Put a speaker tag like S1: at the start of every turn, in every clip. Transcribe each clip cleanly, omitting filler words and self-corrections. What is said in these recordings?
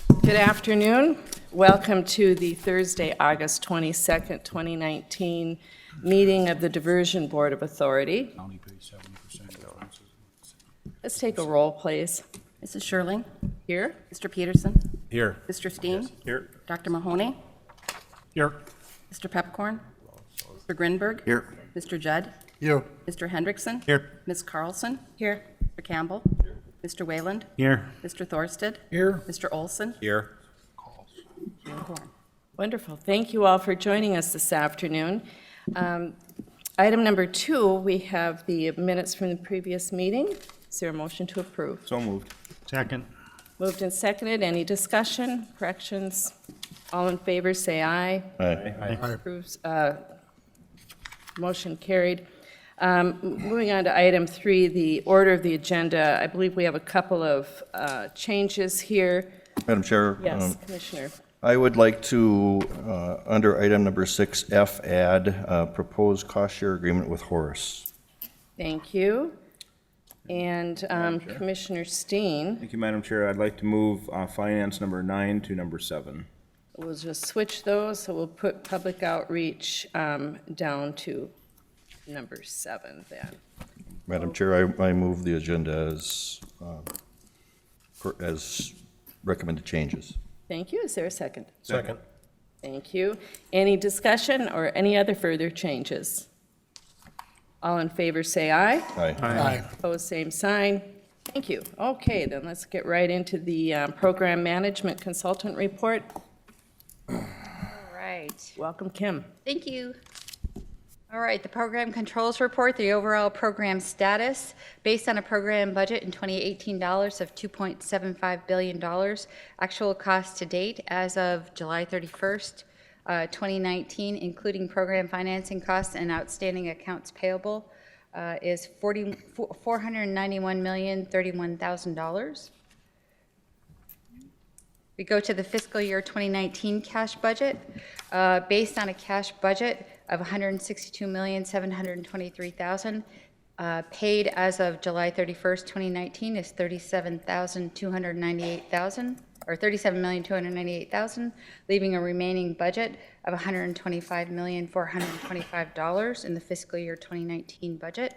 S1: Good afternoon. Welcome to the Thursday, August 22nd, 2019 meeting of the Diversion Board of Authority. Let's take a roll, please.
S2: Mrs. Sherling?
S1: Here.
S2: Mr. Peterson?
S3: Here.
S2: Mr. Steen?
S3: Here.
S2: Dr. Mahoney?
S3: Here.
S2: Mr. Pepcorn? Mr. Grinberg?
S3: Here.
S2: Mr. Judd?
S3: Here.
S2: Mr. Hendrickson?
S3: Here.
S2: Ms. Carlson?
S1: Here.
S2: Mr. Campbell? Mr. Wayland?
S3: Here.
S2: Mr. Thorsted?
S3: Here.
S2: Mr. Olson?
S3: Here.
S2: Mayor Horn.
S1: Wonderful. Thank you all for joining us this afternoon. Item number 2, we have the minutes from the previous meeting. Is there a motion to approve?
S3: So moved. Second.
S1: Moved and seconded. Any discussion, corrections? All in favor, say aye.
S3: Aye.
S1: Approves, motion carried. Moving on to item 3, the order of the agenda. I believe we have a couple of changes here.
S4: Madam Chair?
S1: Yes, Commissioner.
S4: I would like to, under item number 6F, add proposed cost share agreement with Horace.
S1: Thank you. And Commissioner Steen,
S5: Thank you, Madam Chair. I'd like to move finance number 9 to number 7.
S1: we'll just switch those, so we'll put public outreach down to number 7 then.
S4: Madam Chair, I move the agenda as recommended changes.
S1: Thank you. Is there a second?
S3: Second.
S1: Thank you. Any discussion or any other further changes? All in favor, say aye.
S4: Aye.
S3: Aye.
S1: Opposed, same sign. Thank you. Okay, then let's get right into the Program Management Consultant Report.
S6: All right,
S1: Welcome, Kim.
S6: thank you. All right, the program controls report, the overall program status, based on a program budget in 2018 dollars of $2.75 billion. Actual cost to date as of July 31st, 2019, including program financing costs and outstanding accounts payable, is $491,031,000. We go to the fiscal year 2019 cash budget. Based on a cash budget of $162,723,000, paid as of July 31st, 2019 is $37,298,000, or $37,298,000, leaving a remaining budget of $125,425 in the fiscal year 2019 budget.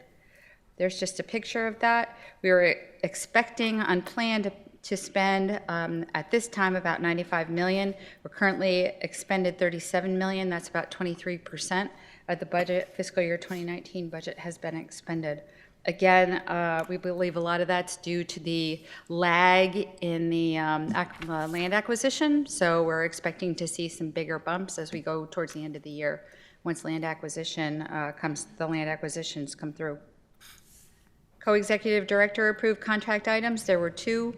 S6: There's just a picture of that. We were expecting on plan to spend at this time about $95 million. We're currently expended $37 million. That's about 23% of the budget. Fiscal year 2019 budget has been expended. Again, we believe a lot of that's due to the lag in the land acquisition. So we're expecting to see some bigger bumps as we go towards the end of the year. Once land acquisition the land acquisitions come through. Co-executive director approved contract items. There were 2.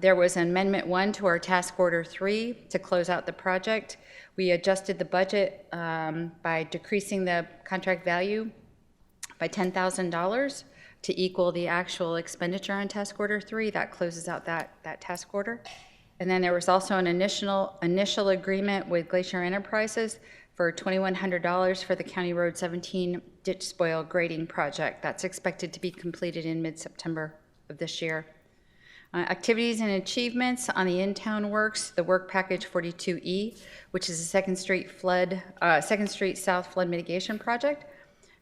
S6: There was amendment 1 to our task order 3 to close out the project. We adjusted the budget by decreasing the contract value by $10,000 to equal the actual expenditure on task order 3. That closes out that task order. And then there was also an initial agreement with Glacier Enterprises for $2,100 for the County Road 17 ditch spoil grading project. That's expected to be completed in mid-September of this year. Activities and achievements on the in-town works, the work package 42E, which is a Second Street South flood mitigation project.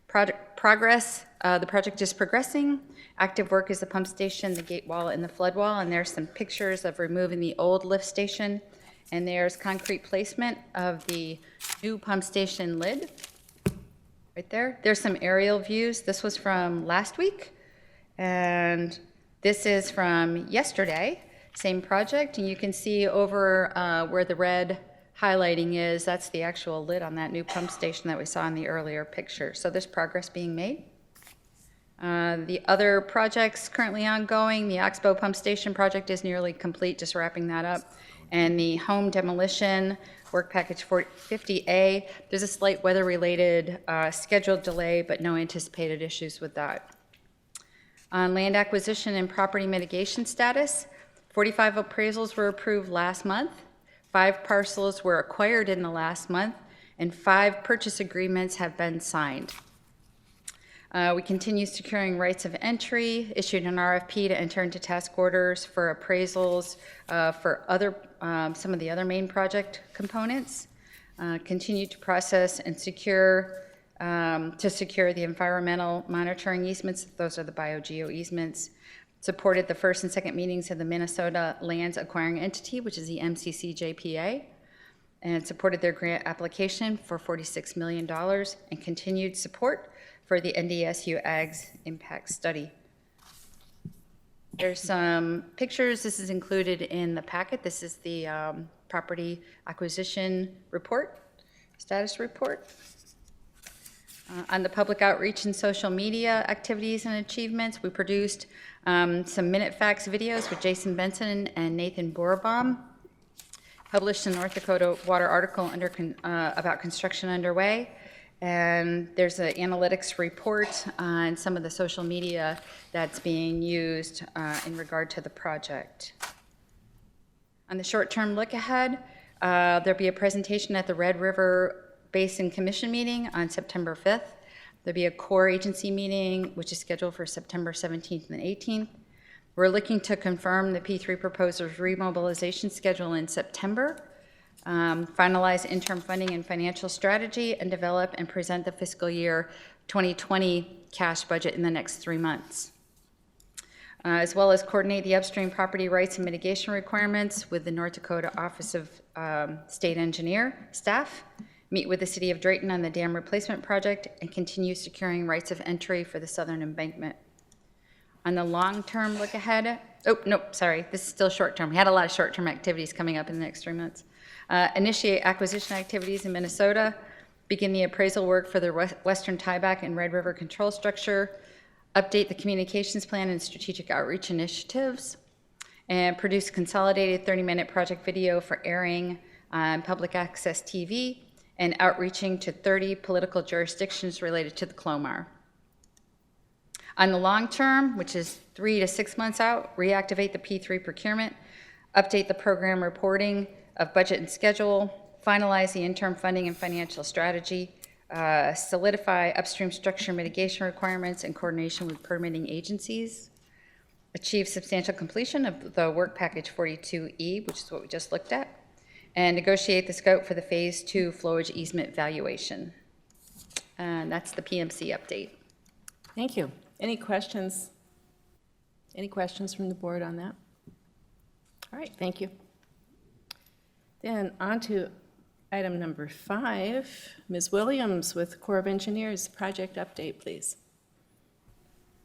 S6: Progress, the project is progressing. Active work is the pump station, the gate wall, and the flood wall, and there's some pictures of removing the old lift station, and there's concrete placement of the new pump station lid right there. There's some aerial views. This was from last week, and this is from yesterday, same project, and you can see over where the red highlighting is, that's the actual lid on that new pump station that we saw in the earlier picture. So there's progress being made. The other projects currently ongoing, the Oxbow pump station project is nearly complete, just wrapping that up. And the home demolition work package 50A, there's a slight weather-related scheduled delay, but no anticipated issues with that. On land acquisition and property mitigation status, 45 appraisals were approved last month, 5 parcels were acquired in the last month, and 5 purchase agreements have been signed. We continue securing rights of entry, issued an RFP to enter into task orders for appraisals for some of the other main project components. Continue to process and secure the environmental monitoring easements. Those are the biogeo easements. Supported the first and second meetings of the Minnesota Lands Acquiring Entity, which is the MCC-JPA, and supported their grant application for $46 million and continued support for the NDSU Ag's impact study. There's some pictures. This is included in the packet. This is the property acquisition report, status report. On the public outreach and social media activities and achievements, we produced some Minute Facts videos with Jason Benson and Nathan Boerbaum. Published a North Dakota Water article about construction underway. And there's an analytics report on some of the social media that's being used in regard to the project. On the short-term look ahead, there'll be a presentation at the Red River Basin Commission meeting on September 5th. There'll be a core agency meeting, which is scheduled for September 17th and 18th. We're looking to confirm the P3 proposer's remobilization schedule in September, finalize interim funding and financial strategy, and develop and present the fiscal year 2020 cash budget in the next 3 months. As well as coordinate the upstream property rights and mitigation requirements with the North Dakota Office of State Engineer staff, meet with the City of Drayton on the dam replacement project, and continue securing rights of entry for the southern embankment. On the long-term look ahead, this is still short-term. We had a lot of short-term activities coming up in the next 3 months. Initiate acquisition activities in Minnesota, begin the appraisal work for the Western Tieback and Red River control structure, update the communications plan and strategic outreach initiatives, and produce consolidated 30-minute project video for airing on public access TV and outreaching to 30 political jurisdictions related to the Clomar. On the long term, which is 3 to 6 months out, reactivate the P3 procurement, update the program reporting of budget and schedule, finalize the interim funding and financial strategy, solidify upstream structure mitigation requirements in coordination with permitting agencies, achieve substantial completion of the work package 42E, which is what we just looked at, and negotiate the scope for the phase 2 flowage easement valuation. And that's the PMC update.
S1: Thank you. Any questions? Any questions from the board on that? All right, thank you. Then on to item number 5. Ms. Williams with Corps of Engineers, project update, please.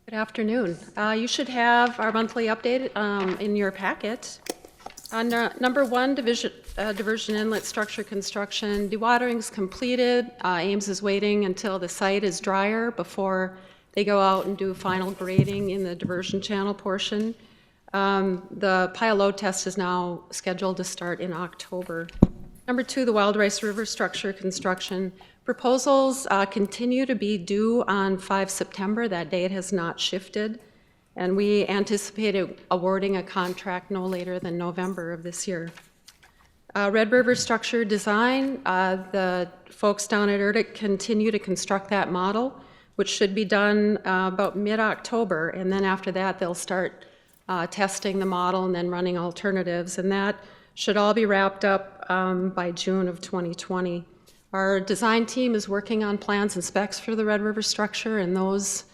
S7: Good afternoon. You should have our monthly update in your packet. On number 1, diversion inlet structure construction, dewatering's completed. Ames is waiting until the site is drier before they go out and do final grading in the diversion channel portion. The pile load test is now scheduled to start in October. Number 2, the Wild Rice River structure construction. Proposals continue to be due on 5 September. That date has not shifted. And we anticipate awarding a contract no later than November of this year. Red River structure design, the folks down at ERDIC continue to construct that model, which should be done about mid-October, and then after that they'll start testing the model and then running alternatives, and that should all be wrapped up by June of 2020. Our design team is working on plans and specs for the Red River structure, and those,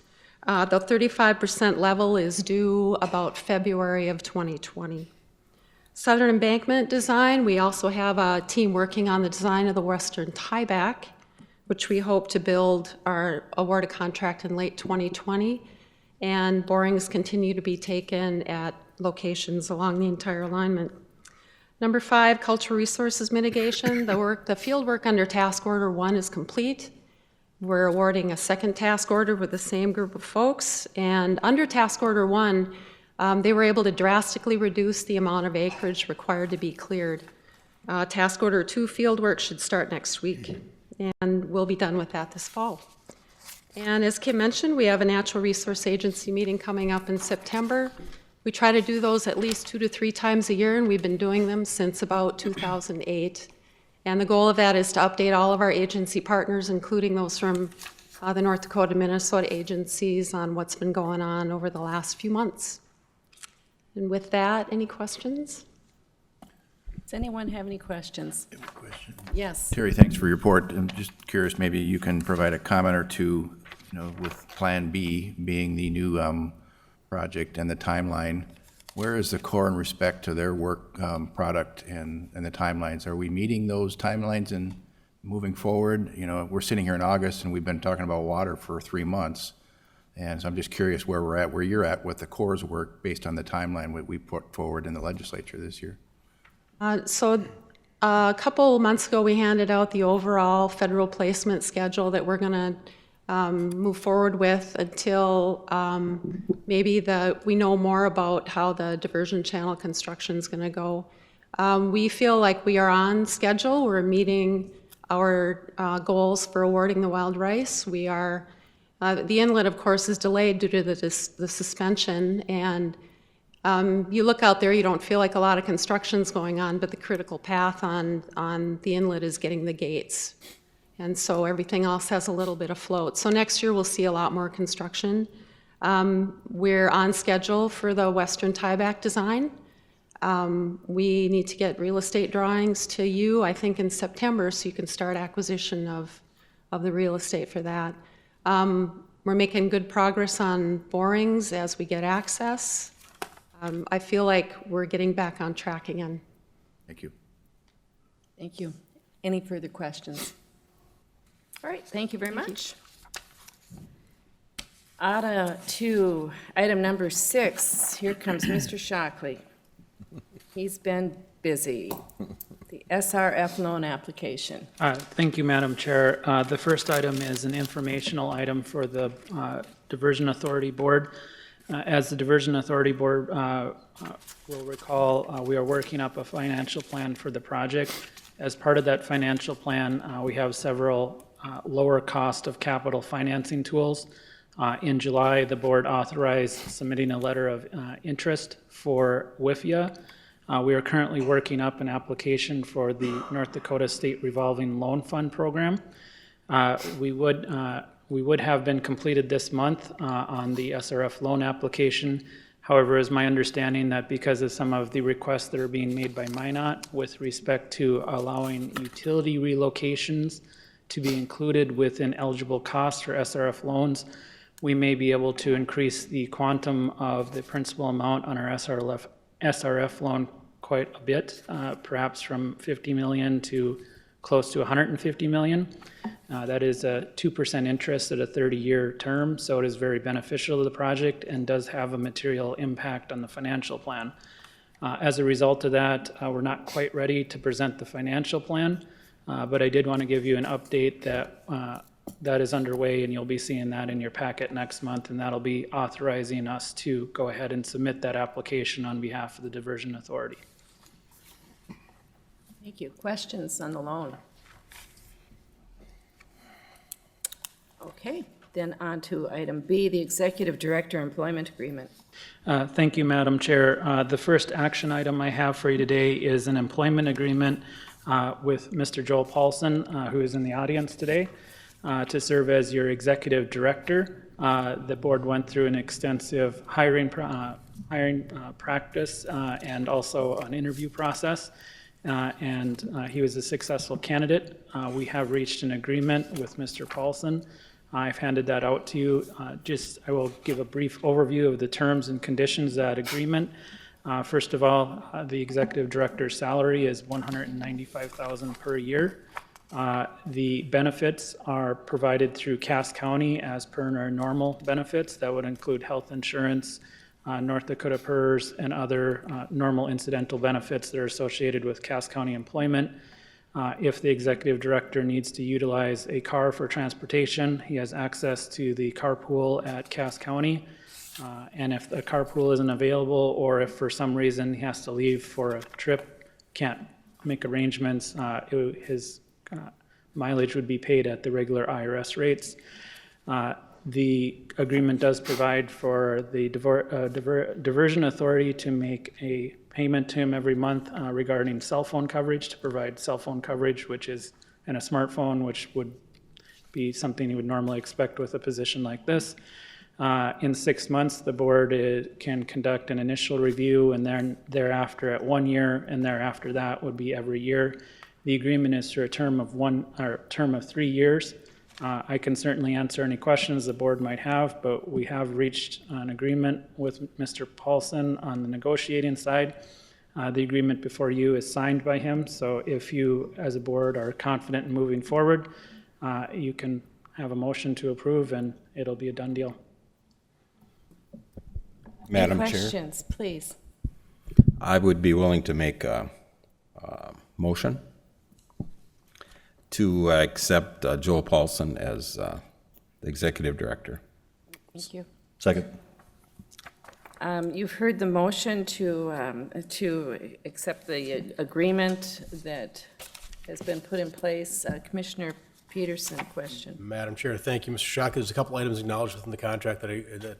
S7: the 35% level is due about February of 2020. Southern embankment design, we also have a team working on the design of the Western Tieback, which we hope to build or award a contract in late 2020, and borings continue to be taken at locations along the entire alignment. Number 5, cultural resources mitigation. The field work under task order 1 is complete. We're awarding a second task order with the same group of folks, and under task order 1, they were able to drastically reduce the amount of acreage required to be cleared. Task order 2 field work should start next week, and we'll be done with that this fall. And as Kim mentioned, we have a Natural Resource Agency meeting coming up in September. We try to do those at least 2 to 3 times a year, and we've been doing them since about 2008. And the goal of that is to update all of our agency partners, including those from the North Dakota, Minnesota agencies on what's been going on over the last few months. And with that, any questions?
S1: Does anyone have any questions?
S8: Question.
S1: Yes.
S8: Terry, thanks for your report. I'm just curious, maybe you can provide a comment or two, with Plan B being the new project and the timeline. Where is the Corps in respect to their work product and the timelines? Are we meeting those timelines and moving forward? We're sitting here in August and we've been talking about water for 3 months. And so I'm just curious where we're at, where you're at with the Corps' work based on the timeline that we put forward in the legislature this year.
S7: So a couple months ago, we handed out the overall federal placement schedule that we're going to move forward with until maybe we know more about how the diversion channel construction is going to go. We feel like we are on schedule. We're meeting our goals for awarding the wild rice. We are, the inlet, of course, is delayed due to the suspension, and you look out there, you don't feel like a lot of construction's going on, but the critical path on the inlet is getting the gates. And so everything else has a little bit afloat. So next year we'll see a lot more construction. We're on schedule for the western tieback design. We need to get real estate drawings to you, I think, in September, so you can start acquisition of the real estate for that. We're making good progress on borings as we get access. I feel like we're getting back on track again.
S8: Thank you.
S1: Thank you. Any further questions? All right, thank you very much. To item number 6, here comes Mr. Shockley. He's been busy. The SRF loan application.
S9: Thank you, Madam Chair. The first item is an informational item for the Diversion Authority Board. As the Diversion Authority Board will recall, we are working up a financial plan for the project. As part of that financial plan, we have several lower cost of capital financing tools. In July, the board authorized submitting a letter of interest for WIFIA. We are currently working up an application for the North Dakota State Revolving Loan Fund Program. We would have been completed this month on the SRF loan application. However, it's my understanding that because of some of the requests that are being made by Minot with respect to allowing utility relocations to be included within eligible costs for SRF loans, we may be able to increase the quantum of the principal amount on our SRF loan quite a bit, perhaps from 50 million to close to 150 million. That is a 2% interest at a 30-year term, so it is very beneficial to the project and does have a material impact on the financial plan. As a result of that, we're not quite ready to present the financial plan, but I did want to give you an update that that is underway, and you'll be seeing that in your packet next month, and that'll be authorizing us to go ahead and submit that application on behalf of the Diversion Authority.
S1: Thank you. Questions on the loan? Okay, then on to item B, the Executive Director Employment Agreement.
S9: Thank you, Madam Chair. The first action item I have for you today is an employment agreement with Mr. Joel Paulson, who is in the audience today, to serve as your Executive Director. The board went through an extensive hiring practice and also an interview process. And he was a successful candidate. We have reached an agreement with Mr. Paulson. I've handed that out to you. I will give a brief overview of the terms and conditions of that agreement. First of all, the executive director's salary is $195,000 per year. The benefits are provided through Cass County as per our normal benefits. That would include health insurance, North Dakota PERS, and other normal incidental benefits that are associated with Cass County employment. If the executive director needs to utilize a car for transportation, he has access to the carpool at Cass County. And if the carpool isn't available, or if for some reason he has to leave for a trip, can't make arrangements, his mileage would be paid at the regular IRS rates. The agreement does provide for the Diversion Authority to make a payment to him every month regarding cell phone coverage, to provide cell phone coverage, which is, and a smartphone, which would be something you would normally expect with a position like this. In 6 months, the board can conduct an initial review, and then thereafter at 1 year, and thereafter that would be every year. The agreement is for a term of 3 years. I can certainly answer any questions the board might have, but we have reached an agreement with Mr. Paulson on the negotiating side. The agreement before you is signed by him, so if you, as a board, are confident in moving forward, you can have a motion to approve, and it'll be a done deal.
S10: Madam
S1: Any
S10: Chair,
S1: questions, please?
S10: I would be willing to make a motion to accept Joel Paulson as the Executive Director.
S1: Thank you.
S4: Second.
S1: You've heard the motion to accept the agreement that has been put in place. Commissioner Peterson, question.
S11: Madam Chair, thank you, Mr. Shock. There's a couple items acknowledged within the contract that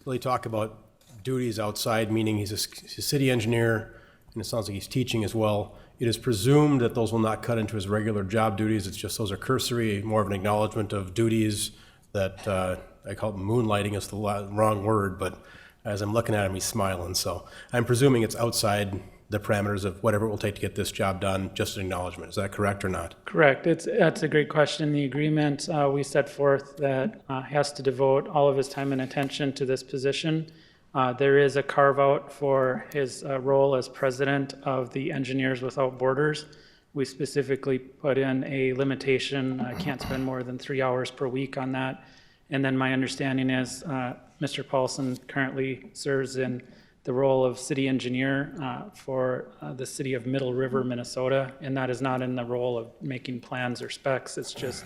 S11: really talk about duties outside, meaning he's a city engineer, and it sounds like he's teaching as well. It is presumed that those will not cut into his regular job duties. It's just those are cursory, more of an acknowledgement of duties that I call it moonlighting is the wrong word, but as I'm looking at him, he's smiling. So I'm presuming it's outside the parameters of whatever it will take to get this job done, just an acknowledgement. Is that correct or not?
S9: Correct. That's a great question. The agreement we set forth that has to devote all of his time and attention to this position. There is a carve-out for his role as president of the Engineers Without Borders. We specifically put in a limitation, can't spend more than 3 hours per week on that. And then my understanding is Mr. Paulson currently serves in the role of city engineer for the city of Middle River, Minnesota, and that is not in the role of making plans or specs. It's just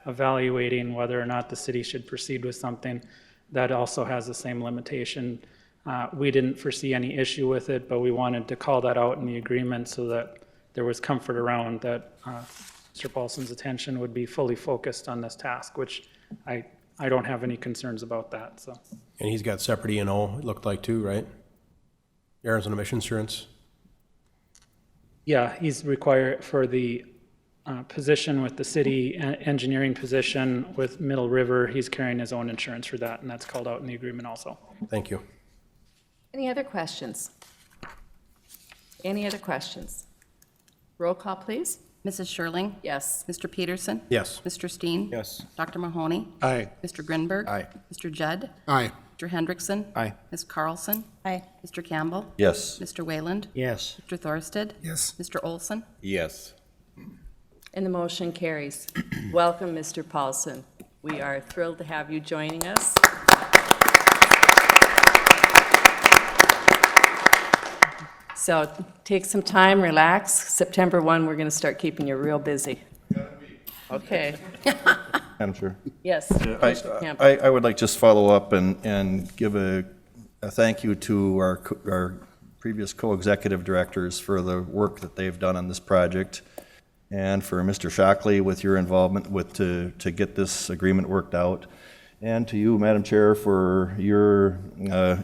S9: evaluating whether or not the city should proceed with something. That also has the same limitation. We didn't foresee any issue with it, but we wanted to call that out in the agreement so that there was comfort around that Mr. Paulson's attention would be fully focused on this task, which I don't have any concerns about that. So.
S11: And he's got separate E&O, it looked like too, right? Errors and omission insurance?
S9: Yeah, he's required for the position with the city engineering position with Middle River. He's carrying his own insurance for that, and that's called out in the agreement also.
S11: Thank you.
S1: Any other questions? Any other questions? Roll call, please.
S2: Mrs. Sherling?
S1: Yes.
S2: Mr. Peterson?
S11: Yes.
S2: Mr. Steen?
S5: Yes.
S2: Dr. Mahoney?
S3: Aye.
S2: Mr. Grinberg?
S8: Aye.
S2: Mr. Judd?
S3: Aye.
S2: Mr. Hendrickson?
S5: Aye.
S2: Ms. Carlson?
S1: Aye.
S2: Mr. Campbell?
S4: Yes.
S2: Mr. Wayland?
S3: Yes.
S2: Mr. Thorsted?
S3: Yes.
S2: Mr. Olson?
S10: Yes.
S1: And the motion carries. Welcome, Mr. Paulson. We are thrilled to have you joining us. So take some time, relax. September 1, we're going to start keeping you real busy. Okay.
S4: Madam Chair.
S1: Yes. Mr. Campbell.
S4: I would like just follow up and give a thank you to our previous co-executive directors for the work that they've done on this project, and for Mr. Shockley with your involvement to get this agreement worked out, and to you, Madam Chair, for your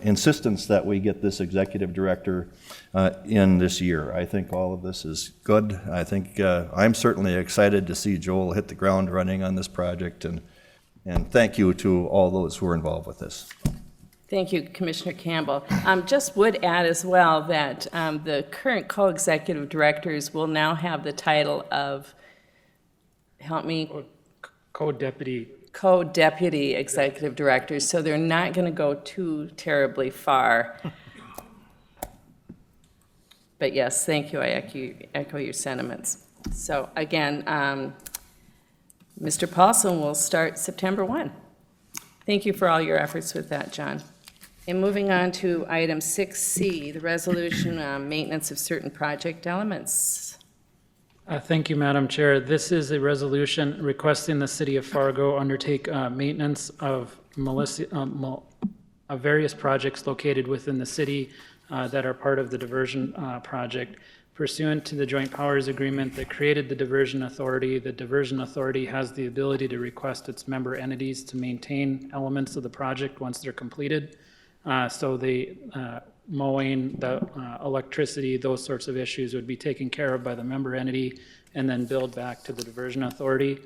S4: insistence that we get this executive director in this year. I think all of this is good. I think I'm certainly excited to see Joel hit the ground running on this project, and thank you to all those who are involved with this.
S1: Thank you, Commissioner Campbell. Just would add as well that the current co-executive directors will now have the title of, help me,
S9: Co-deputy.
S1: co-deputy executive directors, so they're not going to go too terribly far. But yes, thank you. I echo your sentiments. So again, Mr. Paulson will start September 1. Thank you for all your efforts with that, John. And moving on to item 6C, the resolution maintenance of certain project elements.
S9: Thank you, Madam Chair. This is a resolution requesting the city of Fargo undertake maintenance of various projects located within the city that are part of the diversion project. Pursuant to the joint powers agreement that created the diversion authority, the diversion authority has the ability to request its member entities to maintain elements of the project once they're completed. So the mowing, the electricity, those sorts of issues would be taken care of by the member entity and then billed back to the diversion authority.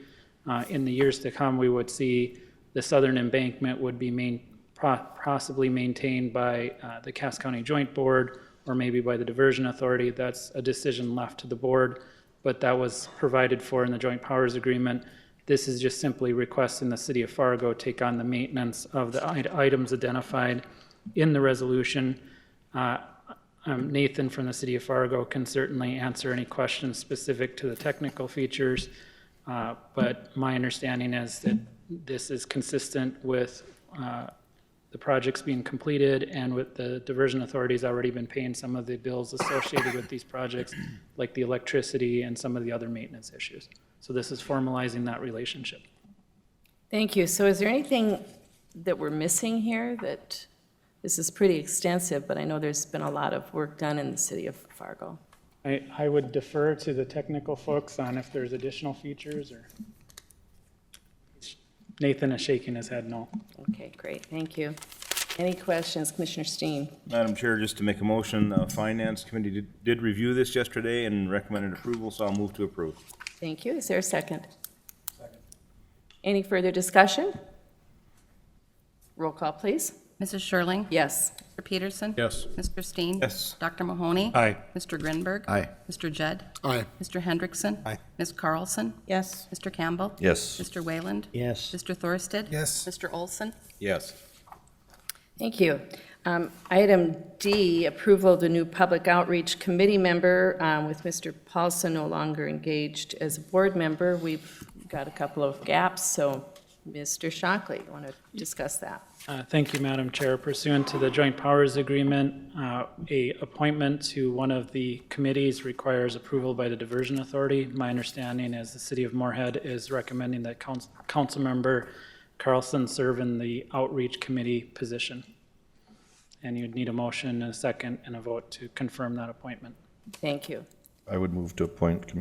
S9: In the years to come, we would see the southern embankment would be possibly maintained by the Cass County Joint Board or maybe by the Diversion Authority. That's a decision left to the board, but that was provided for in the Joint Powers Agreement. This is just simply requesting the City of Fargo take on the maintenance of the items identified in the resolution. Nathan from the City of Fargo can certainly answer any questions specific to the technical features, but my understanding is that this is consistent with the projects being completed and with the diversion authorities already been paying some of the bills associated with these projects, like the electricity and some of the other maintenance issues. So this is formalizing that relationship.
S1: Thank you. So is there anything that we're missing here? That this is pretty extensive, but I know there's been a lot of work done in the city of Fargo.
S9: I would defer to the technical folks on if there's additional features or. Nathan is shaking his head no.
S1: Okay, great, thank you. Any questions, Commissioner Steen?
S5: Madam Chair, just to make a motion, Finance Committee did review this yesterday and recommended approval, so I'll move to approve.
S1: Thank you. Is there a second? Second. Any further discussion? Roll call, please.
S2: Mrs. Schirling?
S1: Yes.
S2: Mr. Peterson?
S11: Yes.
S2: Mr. Steen?
S5: Yes.
S2: Dr. Mahoney?
S3: Aye.
S2: Mr. Grinberg?
S8: Aye.
S2: Mr. Judd?
S3: Aye.
S2: Mr. Hendrickson?
S3: Aye.
S2: Ms. Carlson?
S1: Yes.
S2: Mr. Campbell?
S4: Yes.
S2: Mr. Wayland?
S3: Yes.
S2: Mr. Thorsted?
S3: Yes.
S2: Mr. Olson?
S8: Yes.
S1: Thank you. Item D, approval of the new Public Outreach Committee member with Mr. Paulson no longer engaged as a board member. We've got a couple of gaps, so Mr. Shockley, you want to discuss that?
S9: Thank you, Madam Chair. Pursuant to the Joint Powers Agreement, a appointment to one of the committees requires approval by the Diversion Authority. My understanding is the City of Moorhead is recommending that Council Member Carlson serve in the Outreach Committee position. And you'd need a motion, a second, and a vote to confirm that appointment.
S1: Thank you.
S4: I would move to appoint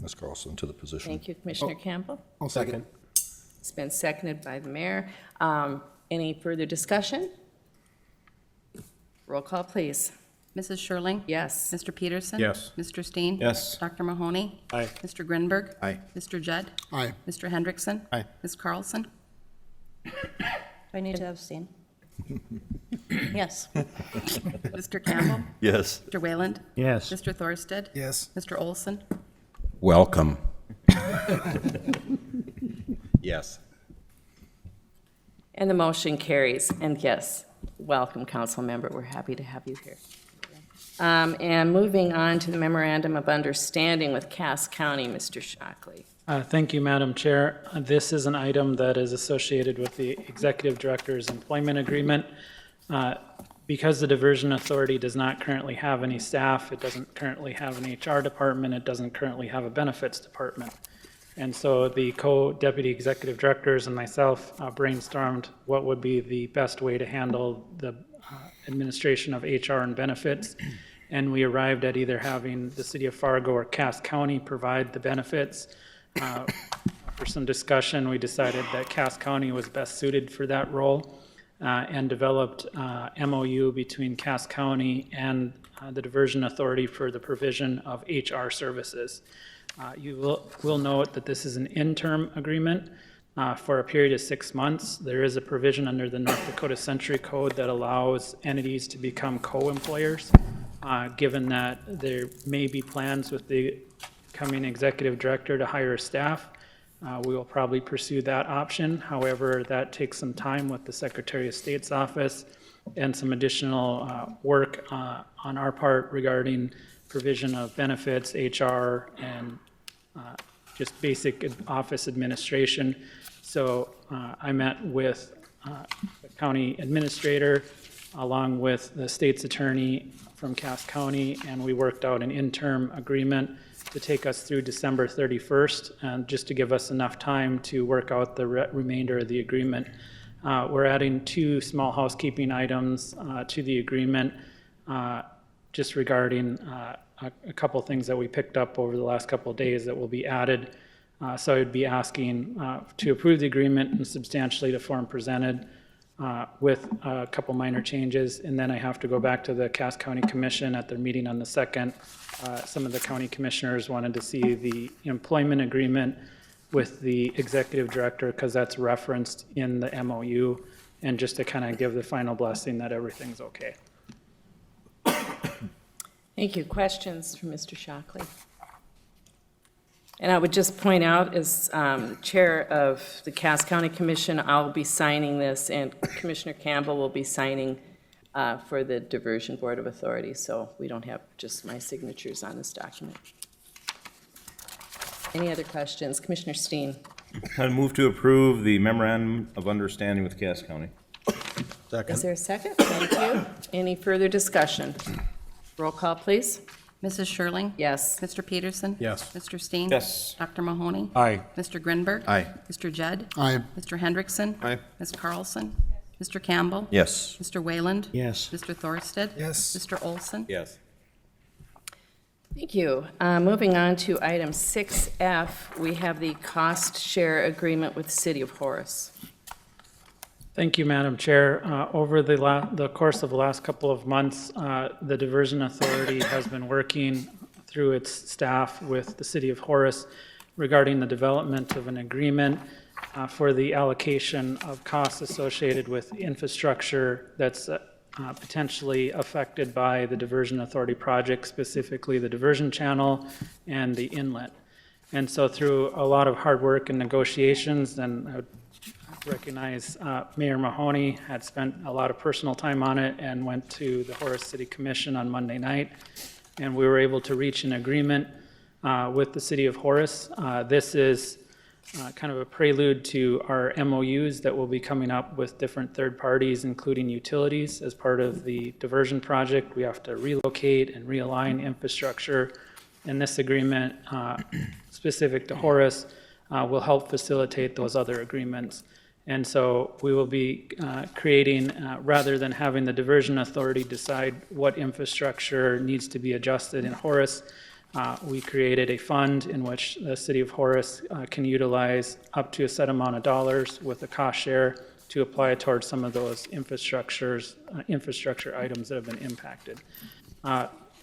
S4: Ms. Carlson to the position.
S1: Thank you, Commissioner Campbell.
S3: I'll second.
S1: It's been seconded by the mayor. Any further discussion? Roll call, please.
S2: Mrs. Schirling?
S1: Yes.
S2: Mr. Peterson?
S11: Yes.
S2: Mr. Steen?
S5: Yes.
S2: Dr. Mahoney?
S3: Aye.
S2: Mr. Grinberg?
S8: Aye.
S2: Mr. Judd?
S3: Aye.
S2: Mr. Hendrickson?
S3: Aye.
S2: Ms. Carlson?
S12: Do I need to abstain? Yes.
S2: Mr. Campbell?
S4: Yes.
S2: Mr. Wayland?
S3: Yes.
S2: Mr. Thorsted?
S3: Yes.
S2: Mr. Olson?
S10: Welcome.
S8: Yes.
S1: And the motion carries. And yes, welcome, council member. We're happy to have you here. And moving on to the memorandum of understanding with Cass County, Mr. Shockley.
S9: Thank you, Madam Chair. This is an item that is associated with the Executive Director's Employment Agreement. Because the Diversion Authority does not currently have any staff, it doesn't currently have an HR department, it doesn't currently have a benefits department. And so the co-deputy executive directors and myself brainstormed what would be the best way to handle the administration of HR and benefits. And we arrived at either having the City of Fargo or Cass County provide the benefits. For some discussion, we decided that Cass County was best suited for that role and developed MOU between Cass County and the Diversion Authority for the provision of HR services. You will note that this is an interim agreement for a period of 6 months. There is a provision under the North Dakota Century Code that allows entities to become co-employers, given that there may be plans with the coming executive director to hire staff. We will probably pursue that option. However, that takes some time with the Secretary of State's office and some additional work on our part regarding provision of benefits, HR, and just basic office administration. So I met with the county administrator along with the state's attorney from Cass County, and we worked out an interim agreement to take us through December 31st, and just to give us enough time to work out the remainder of the agreement. We're adding 2 small housekeeping items to the agreement, just regarding a couple things that we picked up over the last couple of days that will be added. So I'd be asking to approve the agreement and substantially to form presented with a couple minor changes, and then I have to go back to the Cass County Commission at their meeting on the 2nd. Some of the county commissioners wanted to see the employment agreement with the executive director because that's referenced in the MOU, and just to kind of give the final blessing that everything's okay.
S1: Thank you. Questions for Mr. Shockley? And I would just point out, as Chair of the Cass County Commission, I'll be signing this, and Commissioner Campbell will be signing for the Diversion Board of Authority, so we don't have just my signatures on this document. Any other questions? Commissioner Steen?
S5: I move to approve the memorandum of understanding with Cass County.
S1: Is there a second? Thank you. Any further discussion? Roll call, please.
S2: Mrs. Schirling?
S1: Yes.
S2: Mr. Peterson?
S11: Yes.
S2: Mr. Steen?
S5: Yes.
S2: Dr. Mahoney?
S3: Aye.
S2: Mr. Grinberg?
S8: Aye.
S2: Mr. Judd?
S3: Aye.
S2: Mr. Hendrickson?
S5: Aye.
S2: Ms. Carlson? Mr. Campbell?
S4: Yes.
S2: Mr. Wayland?
S3: Yes.
S2: Mr. Thorsted?
S3: Yes.
S2: Mr. Olson?
S5: Yes.
S1: Thank you. Moving on to item 6F, we have the cost share agreement with the City of Horace.
S9: Thank you, Madam Chair. Over the course of the last couple of months, the Diversion Authority has been working through its staff with the City of Horace regarding the development of an agreement for the allocation of costs associated with infrastructure that's potentially affected by the Diversion Authority project, specifically the diversion channel and the inlet. And so through a lot of hard work and negotiations, and I would recognize Mayor Mahoney had spent a lot of personal time on it and went to the Horace City Commission on Monday night, and we were able to reach an agreement with the City of Horace. This is kind of a prelude to our MOUs that will be coming up with different third parties, including utilities. As part of the diversion project, we have to relocate and realign infrastructure, and this agreement specific to Horace will help facilitate those other agreements. And so we will be creating, rather than having the Diversion Authority decide what infrastructure needs to be adjusted in Horace, we created a fund in which the City of Horace can utilize up to a set amount of dollars with a cost share to apply towards some of those infrastructure items that have been impacted.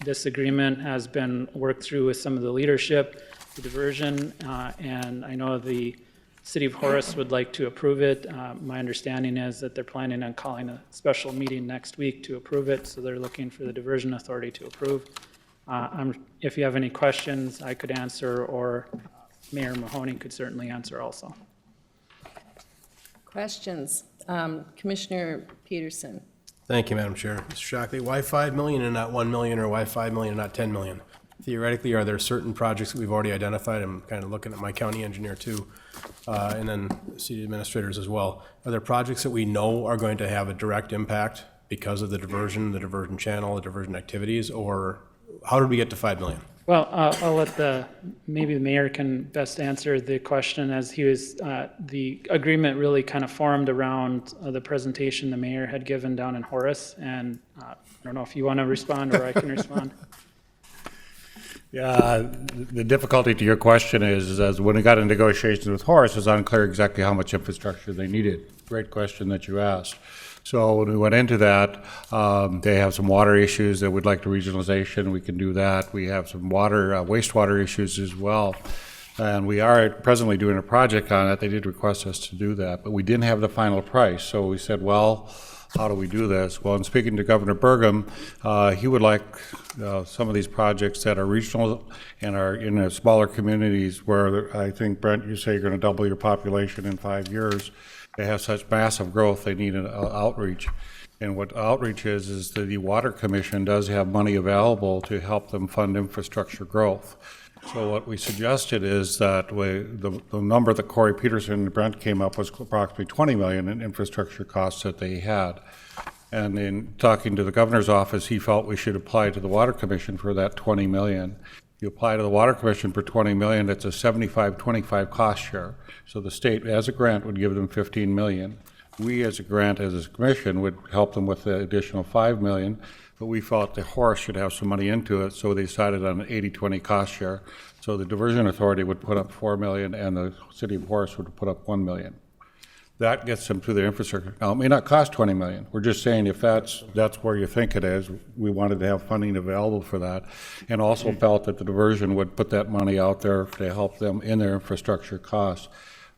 S9: This agreement has been worked through with some of the leadership, the diversion, and I know the City of Horace would like to approve it. My understanding is that they're planning on calling a special meeting next week to approve it, so they're looking for the Diversion Authority to approve. If you have any questions, I could answer, or Mayor Mahoney could certainly answer also.
S1: Questions? Commissioner Peterson?
S11: Thank you, Madam Chair. Mr. Shockley, why 5 million and not 1 million, or why 5 million and not 10 million? Theoretically, are there certain projects that we've already identified? I'm kind of looking at my county engineer too, and then city administrators as well. Are there projects that we know are going to have a direct impact because of the diversion channel, the diversion activities, or how did we get to 5 million?
S9: Well, I'll let maybe the mayor can best answer the question, as he was, the agreement really kind of formed around the presentation the mayor had given down in Horace, and I don't know if you want to respond or I can respond.
S3: Yeah, the difficulty to your question is as when we got into negotiations with Horace, it was unclear exactly how much infrastructure they needed. Great question that you asked. So when we went into that, they have some water issues that would like the regionalization. We can do that. We have some wastewater issues as well. And we are presently doing a project on it. They did request us to do that, but we didn't have the final price. So we said, well, how do we do this? Well, in speaking to Governor Burgum, he would like some of these projects that are regional and are in smaller communities where I think, Brent, you say you're going to double your population in 5 years. They have such massive growth, they need an outreach. And what outreach is that the Water Commission does have money available to help them fund infrastructure growth. So what we suggested is that the number that Corey Peterson and Brent came up was approximately 20 million in infrastructure costs that they had. And in talking to the governor's office, he felt we should apply to the Water Commission for that 20 million. You apply to the Water Commission for 20 million, that's a 75-25 cost share. So the state, as a grant, would give them 15 million. We, as a grant, as a commission, would help them with the additional 5 million, but we felt the Horace should have some money into it, so they decided on an 80-20 cost share. So the Diversion Authority would put up 4 million, and the City of Horace would put up 1 million. that gets them to their infrastructure. Now, it may not cost 20 million. We're just saying if that's where you think it is, we wanted to have funding available for that, and also felt that the diversion would put that money out there to help them in their infrastructure costs.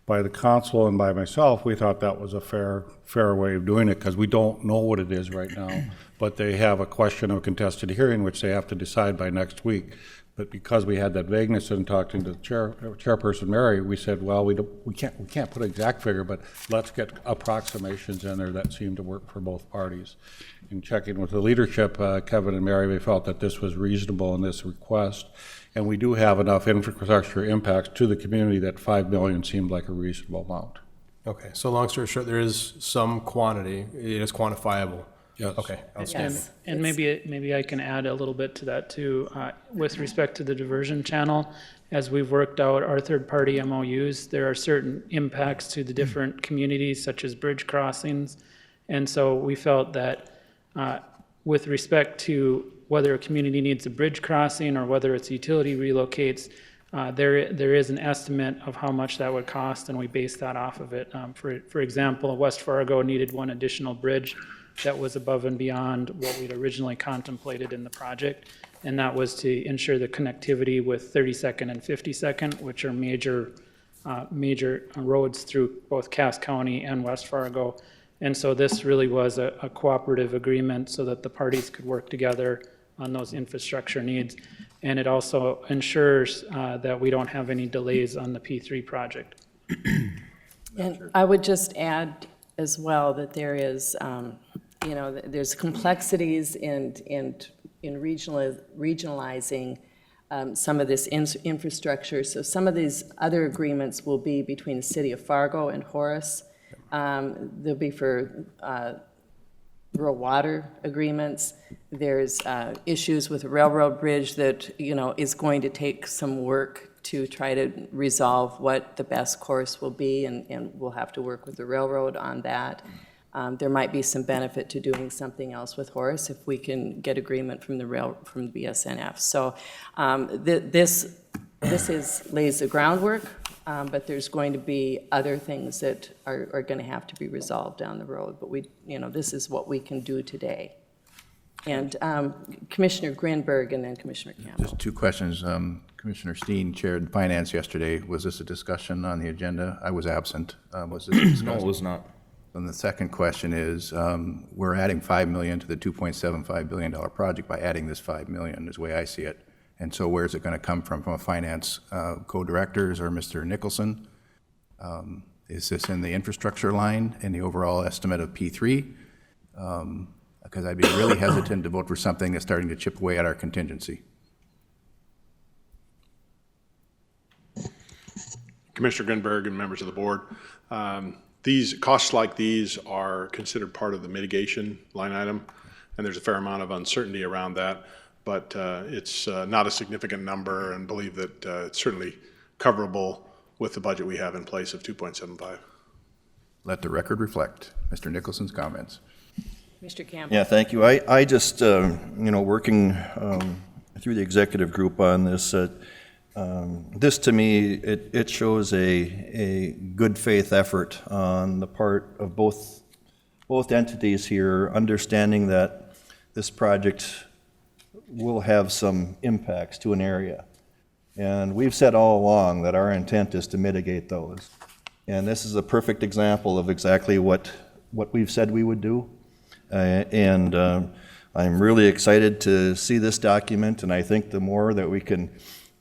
S3: By the council and by myself, we thought that was a fair way of doing it, because we don't know what it is right now, but they have a question of contested hearing, which they have to decide by next week. But because we had that vagueness and talking to the chairperson Mary, we said, well, we can't put an exact figure, but let's get approximations in there that seem to work for both parties. In checking with the leadership, Kevin and Mary, we felt that this was reasonable in this request, and we do have enough infrastructure impacts to the community that $5 million seemed like a reasonable amount.
S11: Okay, so long story short, there is some quantity, it is quantifiable.
S3: Yes.
S11: Okay, outstanding.
S1: Yes.
S9: And maybe I can add a little bit to that too. With respect to the diversion channel, as we've worked out our third-party MOUs, there are certain impacts to the different communities, such as bridge crossings. And so we felt that with respect to whether a community needs a bridge crossing or whether its utility relocates, there is an estimate of how much that would cost, and we base that off of it. For example, West Fargo needed one additional bridge that was above and beyond what we'd originally contemplated in the project, and that was to ensure the connectivity with 32nd and 52nd, which are major roads through both Cass County and West Fargo. And so this really was a cooperative agreement so that the parties could work together on those infrastructure needs. And it also ensures that we don't have any delays on the P3 project.
S1: And I would just add as well that there is, there's complexities in regionalizing some of this infrastructure. So some of these other agreements will be between the city of Fargo and Horace. There'll be for rural water agreements. There's issues with a railroad bridge that, is going to take some work to try to resolve what the best course will be, and we'll have to work with the railroad on that. There might be some benefit to doing something else with Horace if we can get agreement from the BSNF. So this lays the groundwork, but there's going to be other things that are going to have to be resolved down the road. But this is what we can do today. And Commissioner Grinberg and then Commissioner Campbell.
S8: Just two questions. Commissioner Steen chaired finance yesterday. Was this a discussion on the agenda? I was absent. Was this a discussion?
S5: No, it was not.
S8: And the second question is, we're adding $5 million to the $2.75 billion project by adding this $5 million, is the way I see it. And so where's it going to come from a finance co-directors or Mr. Nicholson? Is this in the infrastructure line in the overall estimate of P3? Because I'd be really hesitant to vote for something that's starting to chip away at our contingency.
S13: Commissioner Grinberg and members of the board, these costs like these are considered part of the mitigation line item, and there's a fair amount of uncertainty around that, but it's not a significant number, and believe that it's certainly coverable with the budget we have in place of 2.75.
S8: Let the record reflect Mr. Nicholson's comments.
S1: Mr. Campbell.
S4: Yeah, thank you. I just, working through the executive group on this, this to me, it shows a good faith effort on the part of both entities here, understanding that this project will have some impacts to an area. And we've said all along that our intent is to mitigate those. And this is a perfect example of exactly what we've said we would do. And I'm really excited to see this document, and I think the more that we can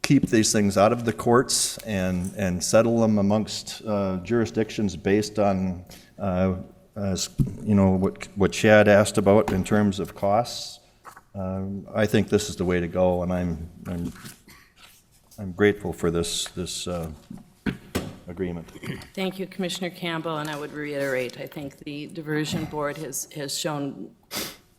S4: keep these things out of the courts and settle them amongst jurisdictions based on, as what Chad asked about in terms of costs, I think this is the way to go, and I'm grateful for this agreement.
S1: Thank you, Commissioner Campbell, and I would reiterate, I think the Diversion Board has shown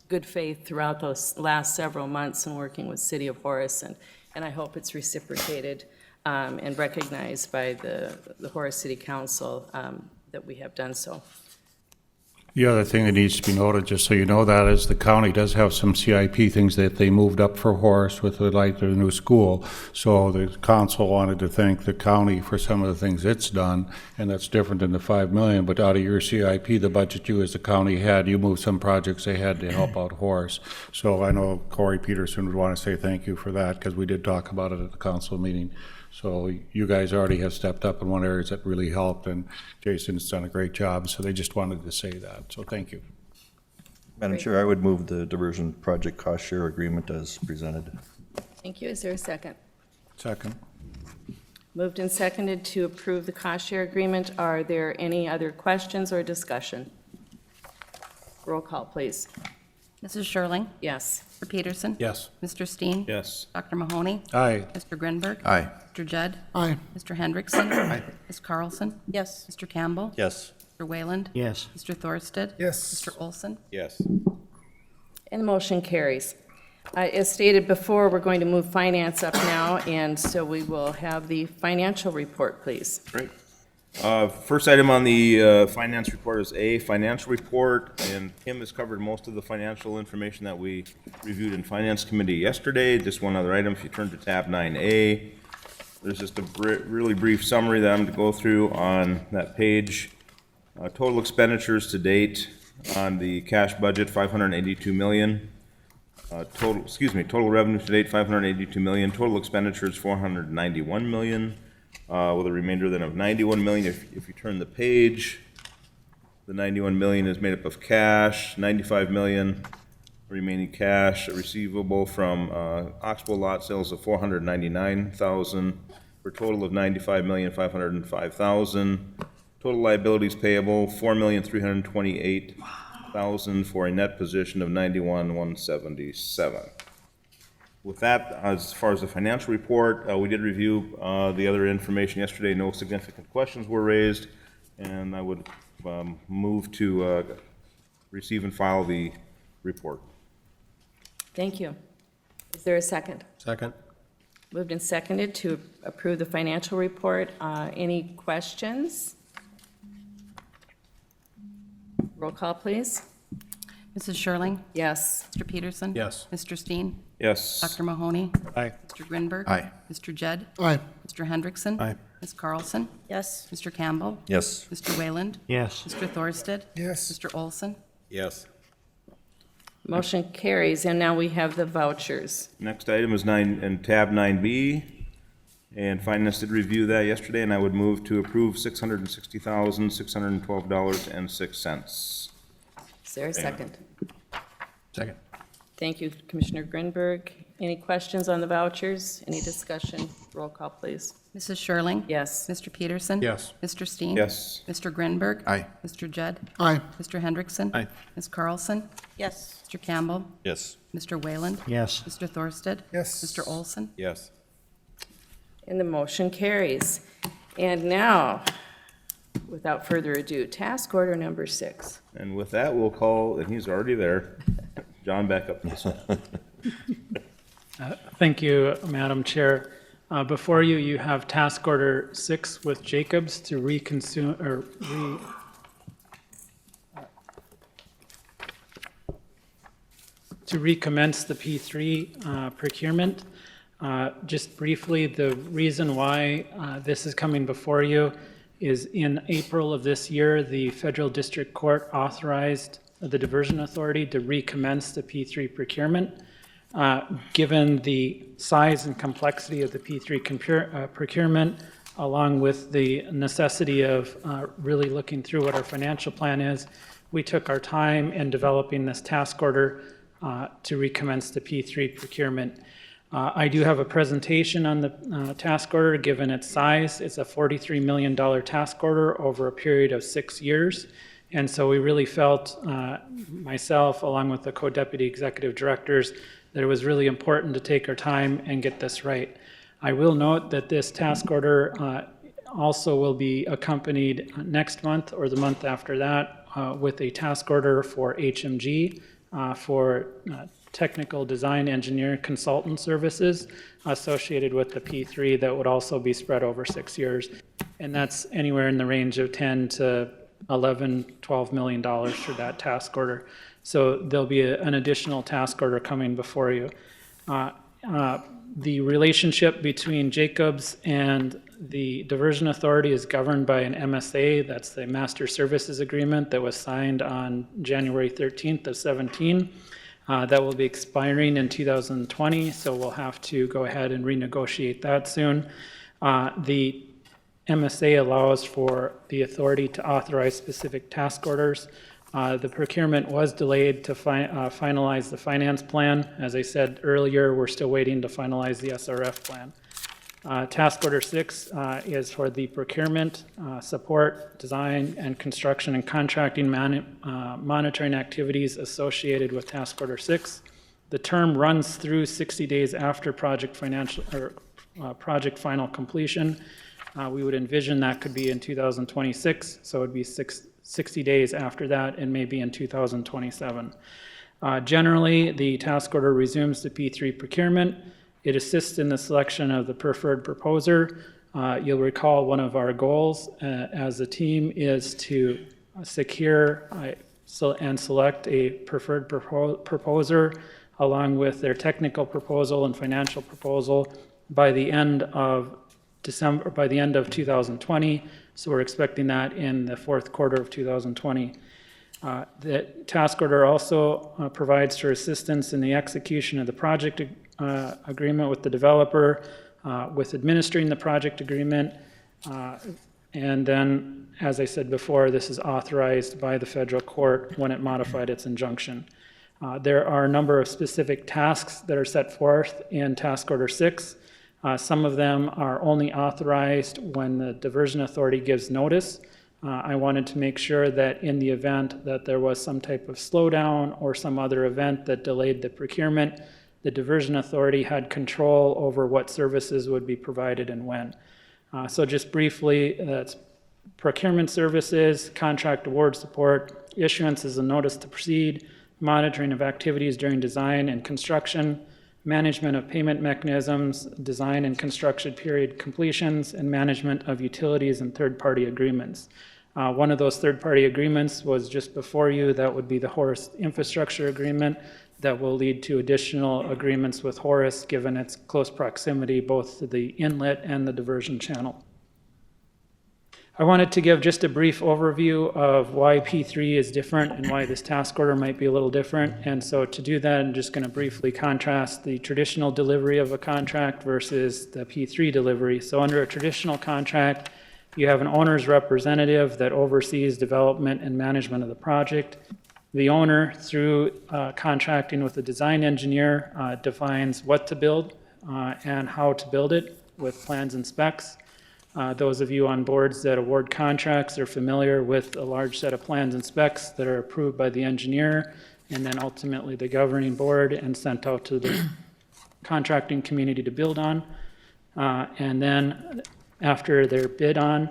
S1: good faith throughout those last several months in working with City of Horace, and I hope it's reciprocated and recognized by the Horace City Council that we have done so.
S3: The other thing that needs to be noted, just so you know that, is the county does have some CIP things that they moved up for Horace with the like the new school. So the council wanted to thank the county for some of the things it's done, and that's different than the 5 million. But out of your CIP, the budget you as the county had, you moved some projects they had to help out Horace. So I know Corey Peterson would want to say thank you for that, because we did talk about it at the council meeting. So you guys already have stepped up in one area that really helped, and Jason's done a great job, so they just wanted to say that, so thank you.
S4: Madam Chair, I would move the diversion project cost share agreement as presented.
S1: Thank you. Is there a second?
S3: Second.
S1: Moved and seconded to approve the cost share agreement. Are there any other questions or discussion? Roll call, please.
S2: Mrs. Sherling?
S1: Yes.
S2: Mr. Peterson?
S11: Yes.
S2: Mr. Steen?
S5: Yes.
S2: Dr. Mahoney?
S3: Aye.
S2: Mr. Grinberg?
S8: Aye.
S2: Mr. Judd?
S11: Aye.
S2: Mr. Hendrickson? Aye. Ms. Carlson?
S12: Yes.
S2: Mr. Campbell?
S4: Yes.
S2: Mr. Wayland?
S11: Yes.
S2: Mr. Thorsted?
S11: Yes.
S2: Mr. Olson?
S5: Yes.
S1: And the motion carries. As stated before, we're going to move finance up now, and so we will have the financial report, please.
S5: Great. First item on the finance report is A, financial report, and Kim has covered most of the financial information that we reviewed in Finance Committee yesterday. Just one other item, if you turn to tab 9A, there's just a really brief summary that I'm going to go through on that page. Total expenditures to date on the cash budget, $582 million. Total revenue to date, $582 million. Total expenditures, $491 million. With a remainder then of $91 million. If you turn the page, the $91 million is made up of cash, $95 million remaining cash, a receivable from Oxbow lot sales of $499,000, for a total of $95,505,000. Total liabilities payable, $4,328,000, for a net position of $91,177. With that, as far as the financial report, we did review the other information yesterday. No significant questions were raised, and I would move to receive and file the report.
S1: Thank you. Is there a second?
S11: Second.
S1: Moved and seconded to approve the financial report. Any questions? Roll call, please.
S2: Mrs. Sherling?
S1: Yes.
S2: Mr. Peterson?
S11: Yes.
S2: Mr. Steen?
S5: Yes.
S2: Dr. Mahoney?
S3: Aye.
S2: Mr. Grinberg?
S8: Aye.
S2: Mr. Judd?
S11: Aye.
S2: Mr. Hendrickson?
S11: Aye.
S2: Ms. Carlson?
S12: Yes.
S2: Mr. Campbell?
S4: Yes.
S2: Mr. Wayland?
S11: Yes.
S2: Mr. Thorsted?
S11: Yes.
S2: Mr. Olson?
S5: Yes.
S1: Motion carries, and now we have the vouchers.
S5: Next item is tab 9B, and Finance did review that yesterday, and I would move to approve $660,612.06.
S1: Is there a second?
S8: Second.
S1: Thank you, Commissioner Grinberg. Any questions on the vouchers? Any discussion? Roll call, please.
S2: Mrs. Sherling?
S1: Yes.
S2: Mr. Peterson?
S11: Yes.
S2: Mr. Steen?
S5: Yes.
S2: Mr. Grinberg?
S8: Aye.
S2: Mr. Judd?
S11: Aye.
S2: Mr. Hendrickson?
S11: Aye.
S2: Ms. Carlson?
S12: Yes.
S2: Mr. Campbell?
S4: Yes.
S2: Mr. Wayland?
S11: Yes.
S2: Mr. Thorsted?
S11: Yes.
S2: Mr. Olson?
S5: Yes.
S1: And the motion carries. And now, without further ado, task order number 6.
S5: And with that, we'll call, and he's already there, John back up to this one.
S9: Thank you, Madam Chair. Before you, you have task order 6 with Jacobs to recommence the P3 procurement. Just briefly, the reason why this is coming before you is in April of this year, the Federal District Court authorized the Diversion Authority to recommence the P3 procurement. Given the size and complexity of the P3 procurement, along with the necessity of really looking through what our financial plan is, we took our time in developing this task order to recommence the P3 procurement. I do have a presentation on the task order, given its size. It's a $43 million task order over a period of 6 years. And so we really felt, myself, along with the co-deputy executive directors, that it was really important to take our time and get this right. I will note that this task order also will be accompanied next month or the month after that with a task order for HMG for technical design engineer consultant services associated with the P3 that would also be spread over 6 years. And that's anywhere in the range of 10 to $12 million for that task order. So there'll be an additional task order coming before you. The relationship between Jacobs and the Diversion Authority is governed by an MSA. That's the Master Services Agreement that was signed on January 13th of 17. That will be expiring in 2020, so we'll have to go ahead and renegotiate that soon. The MSA allows for the authority to authorize specific task orders. The procurement was delayed to finalize the finance plan. As I said earlier, we're still waiting to finalize the SRF plan. Task order 6 is for the procurement, support, design, and construction and contracting monitoring activities associated with task order 6. The term runs through 60 days after project final completion. We would envision that could be in 2026, so it would be 60 days after that, and maybe in 2027. Generally, the task order resumes the P3 procurement. It assists in the selection of the preferred proposer. You'll recall one of our goals as a team is to secure and select a preferred proposer along with their technical proposal and financial proposal by the end of 2020. So we're expecting that in the fourth quarter of 2020. The task order also provides for assistance in the execution of the project agreement with the developer, with administering the project agreement, and then, as I said before, this is authorized by the federal court when it modified its injunction. There are a number of specific tasks that are set forth in task order 6. Some of them are only authorized when the Diversion Authority gives notice. I wanted to make sure that in the event that there was some type of slowdown or some other event that delayed the procurement, the Diversion Authority had control over what services would be provided and when. So just briefly, that's procurement services, contract award support, issuance as a notice to proceed, monitoring of activities during design and construction, management of payment mechanisms, design and construction period completions, and management of utilities and third-party agreements. One of those third-party agreements was just before you. That would be the Horace Infrastructure Agreement that will lead to additional agreements with Horace given its close proximity both to the inlet and the diversion channel. I wanted to give just a brief overview of why P3 is different and why this task order might be a little different. And so to do that, I'm just going to briefly contrast the traditional delivery of a contract versus the P3 delivery. So under a traditional contract, you have an owner's representative that oversees development and management of the project. The owner, through contracting with the design engineer, defines what to build and how to build it with plans and specs. Those of you on boards that award contracts are familiar with a large set of plans and specs that are approved by the engineer and then ultimately the governing board and sent out to the contracting community to build on. And then after they're bid on,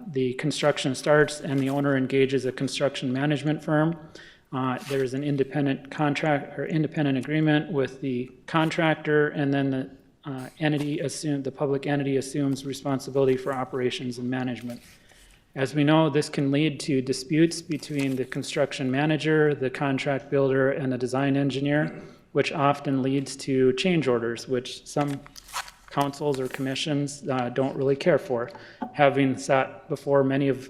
S9: the construction starts and the owner engages a construction management firm. There's an independent contract or independent agreement with the contractor, and then the the public entity assumes responsibility for operations and management. As we know, this can lead to disputes between the construction manager, the contract builder, and the design engineer, which often leads to change orders, which some councils or commissions don't really care for. Having sat before many of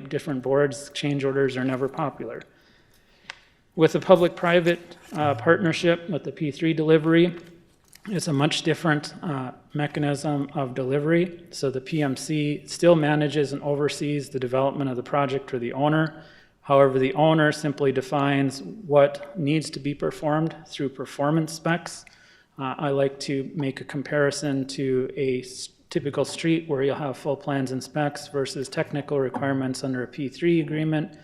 S9: different boards, change orders are never popular. With a public-private partnership with the P3 delivery, it's a much different mechanism of delivery. So the PMC still manages and oversees the development of the project for the owner. However, the owner simply defines what needs to be performed through performance specs. I like to make a comparison to a typical street where you'll have full plans and specs versus technical requirements under a P3 agreement,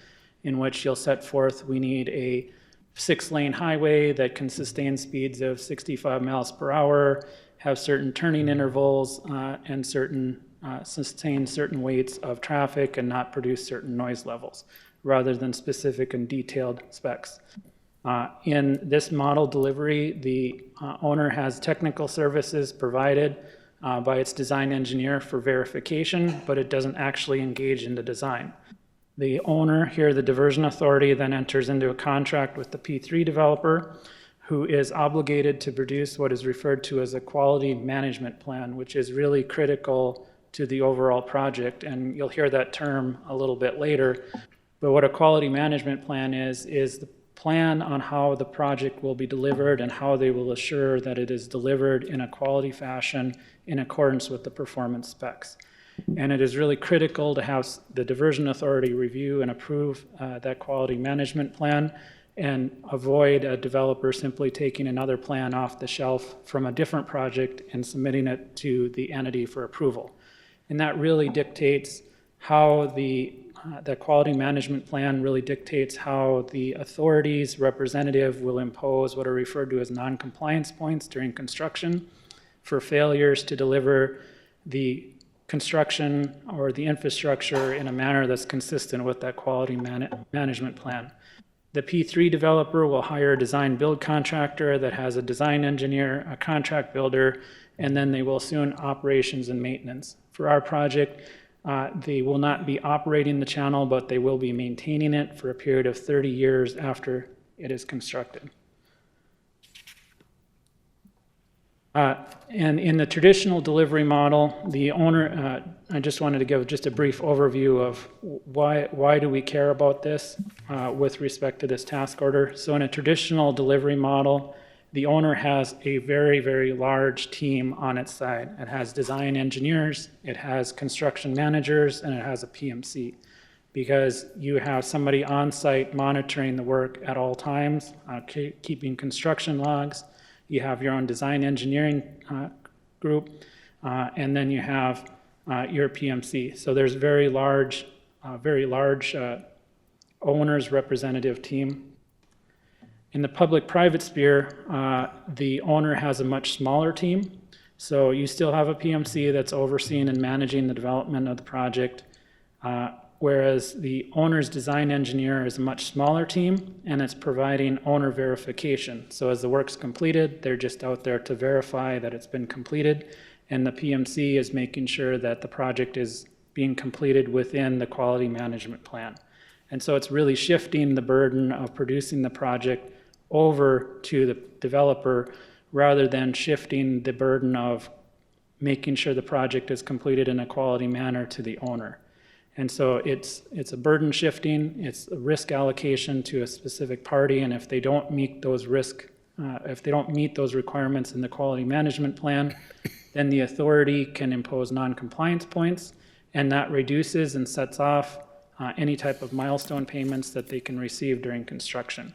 S9: in which you'll set forth we need a 6-lane highway that can sustain speeds of 65 miles per hour, have certain turning intervals, and sustain certain weights of traffic and not produce certain noise levels, rather than specific and detailed specs. In this model delivery, the owner has technical services provided by its design engineer for verification, but it doesn't actually engage in the design. The owner, here the Diversion Authority, then enters into a contract with the P3 developer, who is obligated to produce what is referred to as a quality management plan, which is really critical to the overall project. And you'll hear that term a little bit later. But what a quality management plan is the plan on how the project will be delivered and how they will assure that it is delivered in a quality fashion in accordance with the performance specs. And it is really critical to have the Diversion Authority review and approve that quality management plan and avoid a developer simply taking another plan off the shelf from a different project and submitting it to the entity for approval. And that really dictates how the quality management plan really dictates how the authority's representative will impose what are referred to as non-compliance points during construction for failures to deliver the construction or the infrastructure in a manner that's consistent with that quality management plan. The P3 developer will hire a design build contractor that has a design engineer, a contract builder, and then they will assume operations and maintenance. For our project, they will not be operating the channel, but they will be maintaining it for a period of 30 years after it is constructed. And in the traditional delivery model, the owner, I just wanted to give just a brief overview of why do we care about this with respect to this task order. So in a traditional delivery model, the owner has a very, very large team on its side. It has design engineers, it has construction managers, and it has a PMC, because you have somebody on site monitoring the work at all times, keeping construction logs. You have your own design engineering group, and then you have your PMC. So there's very large owner's representative team. In the public-private sphere, the owner has a much smaller team. So you still have a PMC that's overseeing and managing the development of the project, whereas the owner's design engineer is a much smaller team, and it's providing owner verification. So as the work's completed, they're just out there to verify that it's been completed, and the PMC is making sure that the project is being completed within the quality management plan. And so it's really shifting the burden of producing the project over to the developer rather than shifting the burden of making sure the project is completed in a quality manner to the owner. And so it's a burden shifting, it's a risk allocation to a specific party, and if they don't meet those requirements in the quality management plan, then the authority can impose non-compliance points, and that reduces and sets off any type of milestone payments that they can receive during construction.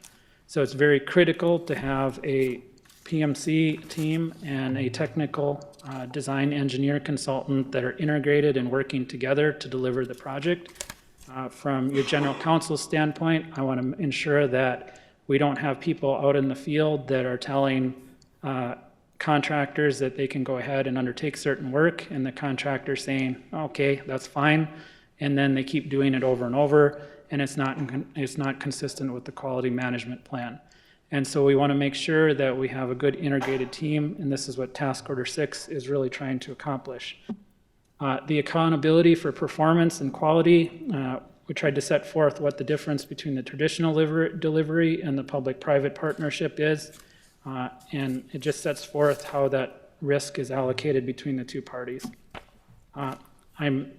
S9: So it's very critical to have a PMC team and a technical design engineer consultant that are integrated and working together to deliver the project. From your general counsel standpoint, I want to ensure that we don't have people out in the field that are telling contractors that they can go ahead and undertake certain work, and the contractor saying, okay, that's fine, and then they keep doing it over and over, and it's not consistent with the quality management plan. And so we want to make sure that we have a good integrated team, and this is what Task Order 6 is really trying to accomplish. The accountability for performance and quality, we tried to set forth what the difference between the traditional delivery and the public-private partnership is, and it just sets forth how that risk is allocated between the two parties. I'm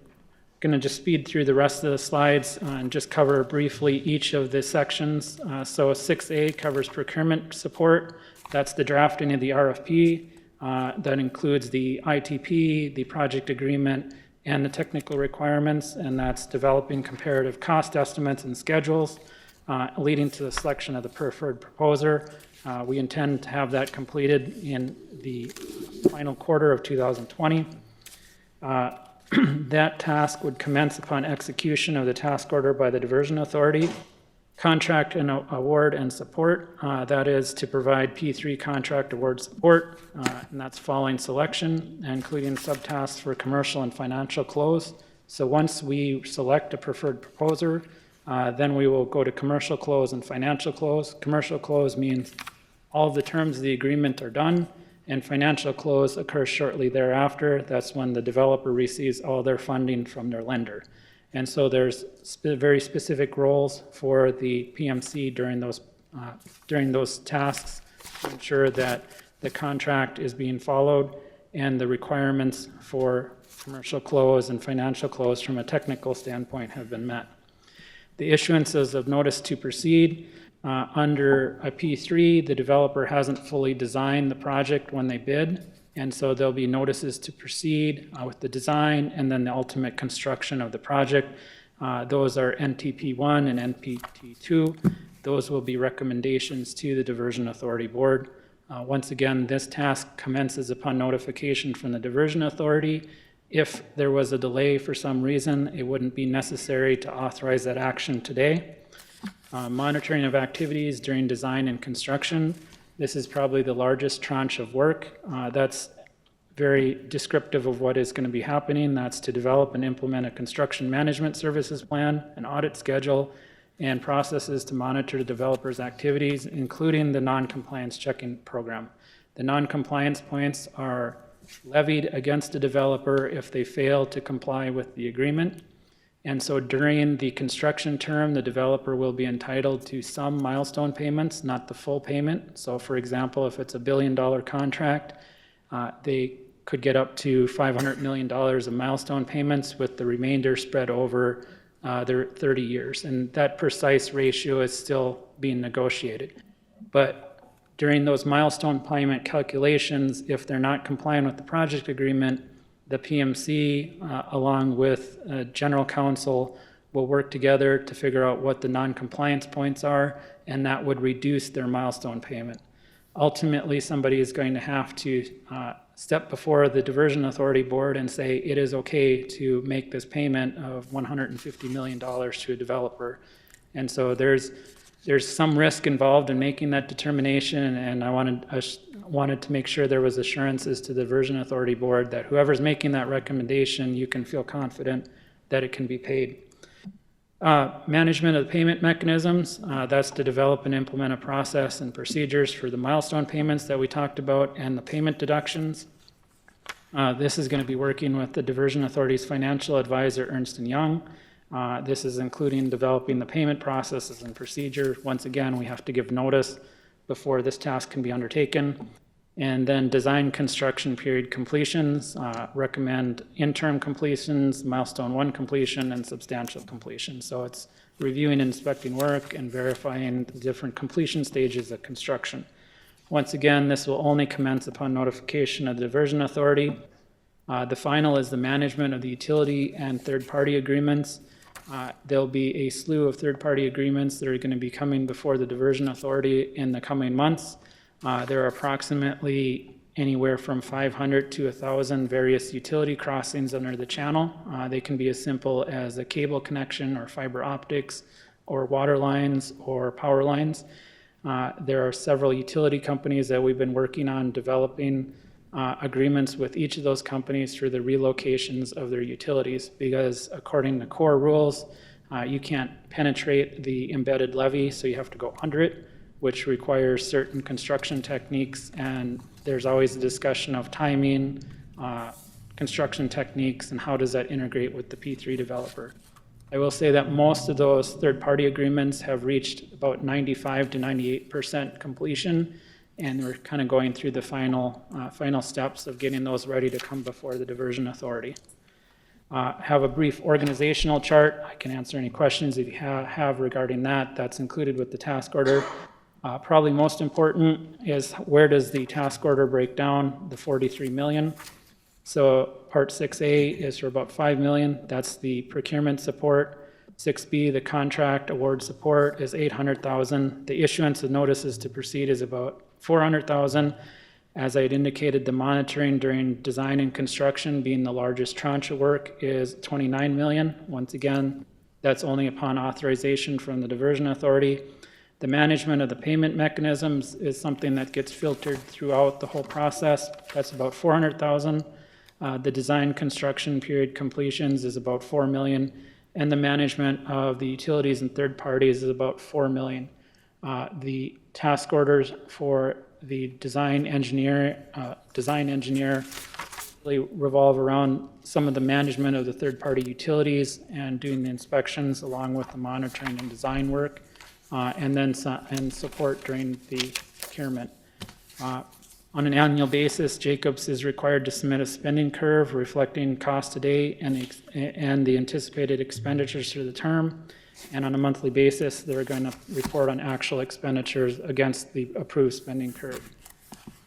S9: going to just speed through the rest of the slides and just cover briefly each of the sections. So 6A covers procurement support. That's the drafting of the RFP. That includes the ITP, the project agreement, and the technical requirements, and that's developing comparative cost estimates and schedules, leading to the selection of the preferred proposer. We intend to have that completed in the final quarter of 2020. That task would commence upon execution of the task order by the Diversion Authority. Contract and award and support, that is to provide P3 contract award support, and that's following selection, including subtasks for commercial and financial close. So once we select a preferred proposer, then we will go to commercial close and financial close. Commercial close means all of the terms of the agreement are done, and financial close occurs shortly thereafter. That's when the developer receives all their funding from their lender. And so there's very specific roles for the PMC during those tasks to ensure that the contract is being followed and the requirements for commercial close and financial close from a technical standpoint have been met. The issuances of notice to proceed under a P3, the developer hasn't fully designed the project when they bid, and so there'll be notices to proceed with the design and then the ultimate construction of the project. Those are NTP1 and NPT2. Those will be recommendations to the Diversion Authority Board. Once again, this task commences upon notification from the Diversion Authority. If there was a delay for some reason, it wouldn't be necessary to authorize that action today. Monitoring of activities during design and construction. This is probably the largest tranche of work. That's very descriptive of what is going to be happening. That's to develop and implement a construction management services plan, an audit schedule, and processes to monitor the developer's activities, including the non-compliance checking program. The non-compliance points are levied against a developer if they fail to comply with the agreement. And so during the construction term, the developer will be entitled to some milestone payments, not the full payment. So for example, if it's a $1 billion contract, they could get up to $500 million of milestone payments with the remainder spread over their 30 years. And that precise ratio is still being negotiated. But during those milestone payment calculations, if they're not compliant with the project agreement, the PMC, along with general counsel, will work together to figure out what the non-compliance points are, and that would reduce their milestone payment. Ultimately, somebody is going to have to step before the Diversion Authority Board and say it is okay to make this payment of $150 million to a developer. And so there's some risk involved in making that determination, and I wanted to make sure there was assurances to the Diversion Authority Board that whoever's making that recommendation, you can feel confident that it can be paid. Management of the payment mechanisms, that's to develop and implement a process and procedures for the milestone payments that we talked about and the payment deductions. This is going to be working with the Diversion Authority's financial advisor, Ernst & Young. This is including developing the payment processes and procedure. Once again, we have to give notice before this task can be undertaken. And then design construction period completions, recommend interim completions, milestone 1 completion, and substantial completion. So it's reviewing and inspecting work and verifying the different completion stages of construction. Once again, this will only commence upon notification of the Diversion Authority. The final is the management of the utility and third-party agreements. There'll be a slew of third-party agreements that are going to be coming before the Diversion Authority in the coming months. There are approximately anywhere from 500 to 1,000 various utility crossings under the channel. They can be as simple as a cable connection or fiber optics or water lines or power lines. There are several utility companies that we've been working on developing agreements with each of those companies for the relocations of their utilities, because according to core rules, you can't penetrate the embedded levee, so you have to go under it, which requires certain construction techniques, and there's always a discussion of timing, construction techniques, and how does that integrate with the P3 developer. I will say that most of those third-party agreements have reached about 95 to 98% completion, and we're kind of going through the final steps of getting those ready to come before the Diversion Authority. Have a brief organizational chart. I can answer any questions if you have regarding that. That's included with the task order. Probably most important is where does the task order break down the 43 million. So part 6A is for about 5 million. That's the procurement support. 6B, the contract award support, is 800,000. The issuance of notices to proceed is about 400,000. As I had indicated, the monitoring during design and construction, being the largest tranche of work, is 29 million. Once again, that's only upon authorization from the Diversion Authority. The management of the payment mechanisms is something that gets filtered throughout the whole process. That's about 400,000. The design construction period completions is about 4 million, and the management of the utilities and third parties is about 4 million. The task orders for the design engineer really revolve around some of the management of the third-party utilities and doing the inspections along with the monitoring and design work, and support during the procurement. On an annual basis, Jacobs is required to submit a spending curve reflecting cost to date and the anticipated expenditures through the term. And on a monthly basis, they're going to report on actual expenditures against the approved spending curve.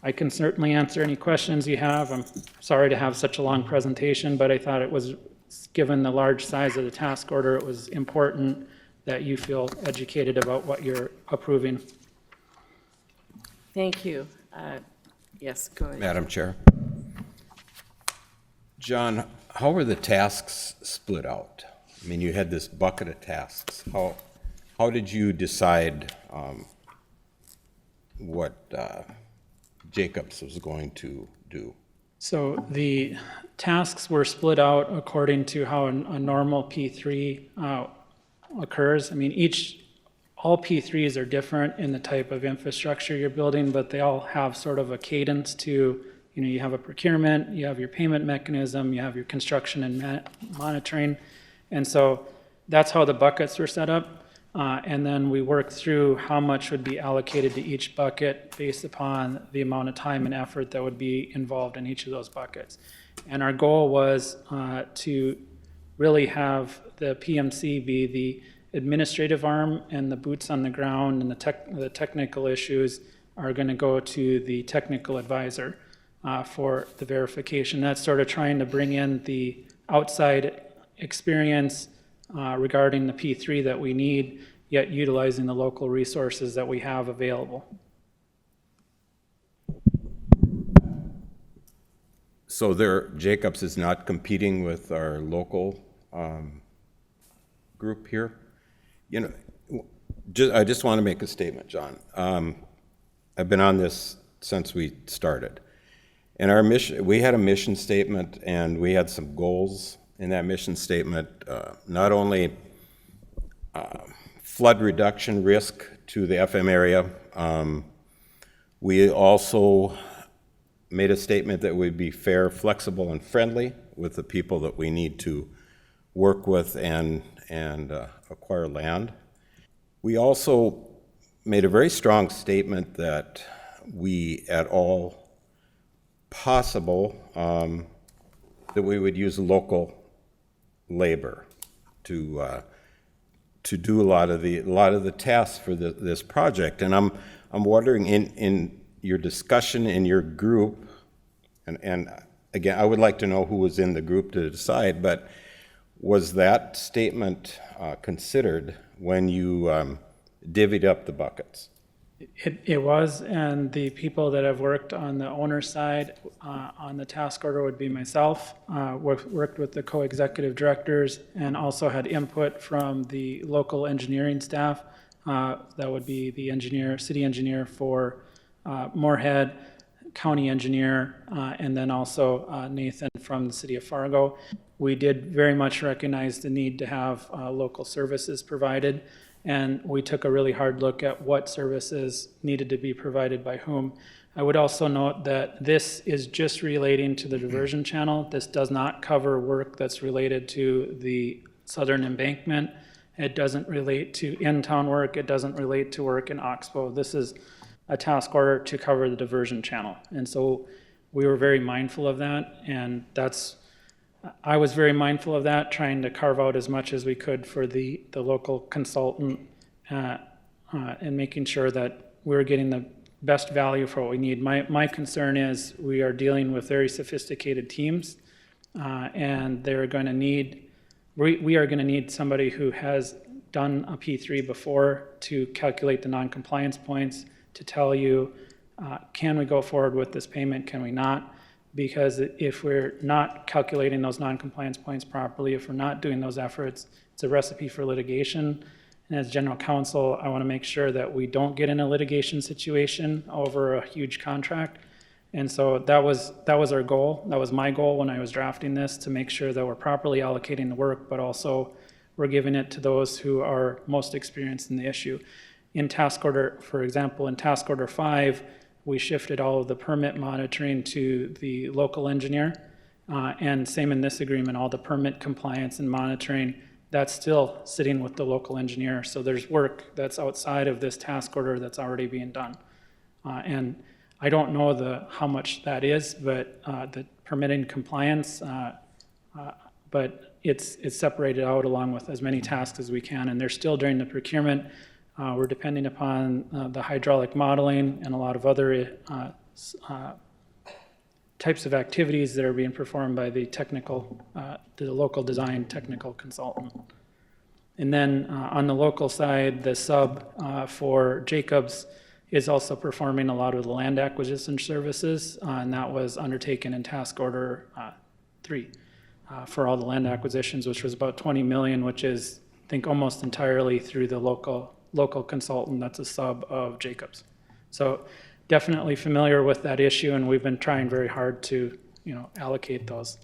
S9: I can certainly answer any questions you have. I'm sorry to have such a long presentation, but I thought it was, given the large size of the task order, it was important that you feel educated about what you're approving.
S1: Thank you. Yes, go ahead.
S10: Madam Chair. John, how were the tasks split out? I mean, you had this bucket of tasks. How did you decide what Jacobs was going to do?
S9: So the tasks were split out according to how a normal P3 occurs. I mean, all P3s are different in the type of infrastructure you're building, but they all have sort of a cadence to, you have a procurement, you have your payment mechanism, you have your construction and monitoring. And so that's how the buckets were set up. And then we worked through how much would be allocated to each bucket based upon the amount of time and effort that would be involved in each of those buckets. And our goal was to really have the PMC be the administrative arm, and the boots on the ground and the technical issues are going to go to the technical advisor for the verification. That's sort of trying to bring in the outside experience regarding the P3 that we need, yet utilizing the local resources that we have available.
S10: So Jacobs is not competing with our local group here? I just want to make a statement, John. I've been on this since we started. And our mission, we had a mission statement, and we had some goals in that mission statement, not only flood reduction risk to the FM area, we also made a statement that we'd be fair, flexible, and friendly with the people that we need to work with and acquire land. We also made a very strong statement that we, at all possible, that we would use local labor to do a lot of the tasks for this project. And I'm wondering, in your discussion in your group, and again, I would like to know who was in the group to decide, but was that statement considered when you divvied up the buckets?
S9: It was, and the people that have worked on the owner side on the task order would be myself, worked with the co-executive directors, and also had input from the local engineering staff. That would be the city engineer for Moorhead, county engineer, and then also Nathan from the city of Fargo. We did very much recognize the need to have local services provided, and we took a really hard look at what services needed to be provided by whom. I would also note that this is just relating to the diversion channel. This does not cover work that's related to the southern embankment. It doesn't relate to in-town work. It doesn't relate to work in Oxbow. This is a task order to cover the diversion channel. And so we were very mindful of that, and I was very mindful of that, trying to carve out as much as we could for the local consultant and making sure that we were getting the best value for what we need. My concern is we are dealing with very sophisticated teams, and they're going to need, we are going to need somebody who has done a P3 before to calculate the non-compliance points, to tell you, can we go forward with this payment, can we not? Because if we're not calculating those non-compliance points properly, if we're not doing those efforts, it's a recipe for litigation. And as general counsel, I want to make sure that we don't get in a litigation situation over a huge contract. And so that was our goal. That was my goal when I was drafting this, to make sure that we're properly allocating the work, but also we're giving it to those who are most experienced in the issue. In task order, for example, in task order 5, we shifted all of the permit monitoring to the local engineer, And same in this agreement, all the permit compliance and monitoring, that's still sitting with the local engineer. So there's work that's outside of this task order that's already being done. And I don't know how much that is, but the permitting compliance, but it's separated out along with as many tasks as we can, and they're still during the procurement. We're depending upon the hydraulic modeling and a lot of other types of activities that are being performed by the local design technical consultant. And then on the local side, the sub for Jacobs is also performing a lot of the land acquisition services, and that was undertaken in task order 3 for all the land acquisitions, which was about 20 million, which is, I think, almost entirely through the local consultant that's a sub of Jacobs. So definitely familiar with that issue, and we've been trying very hard to, allocate those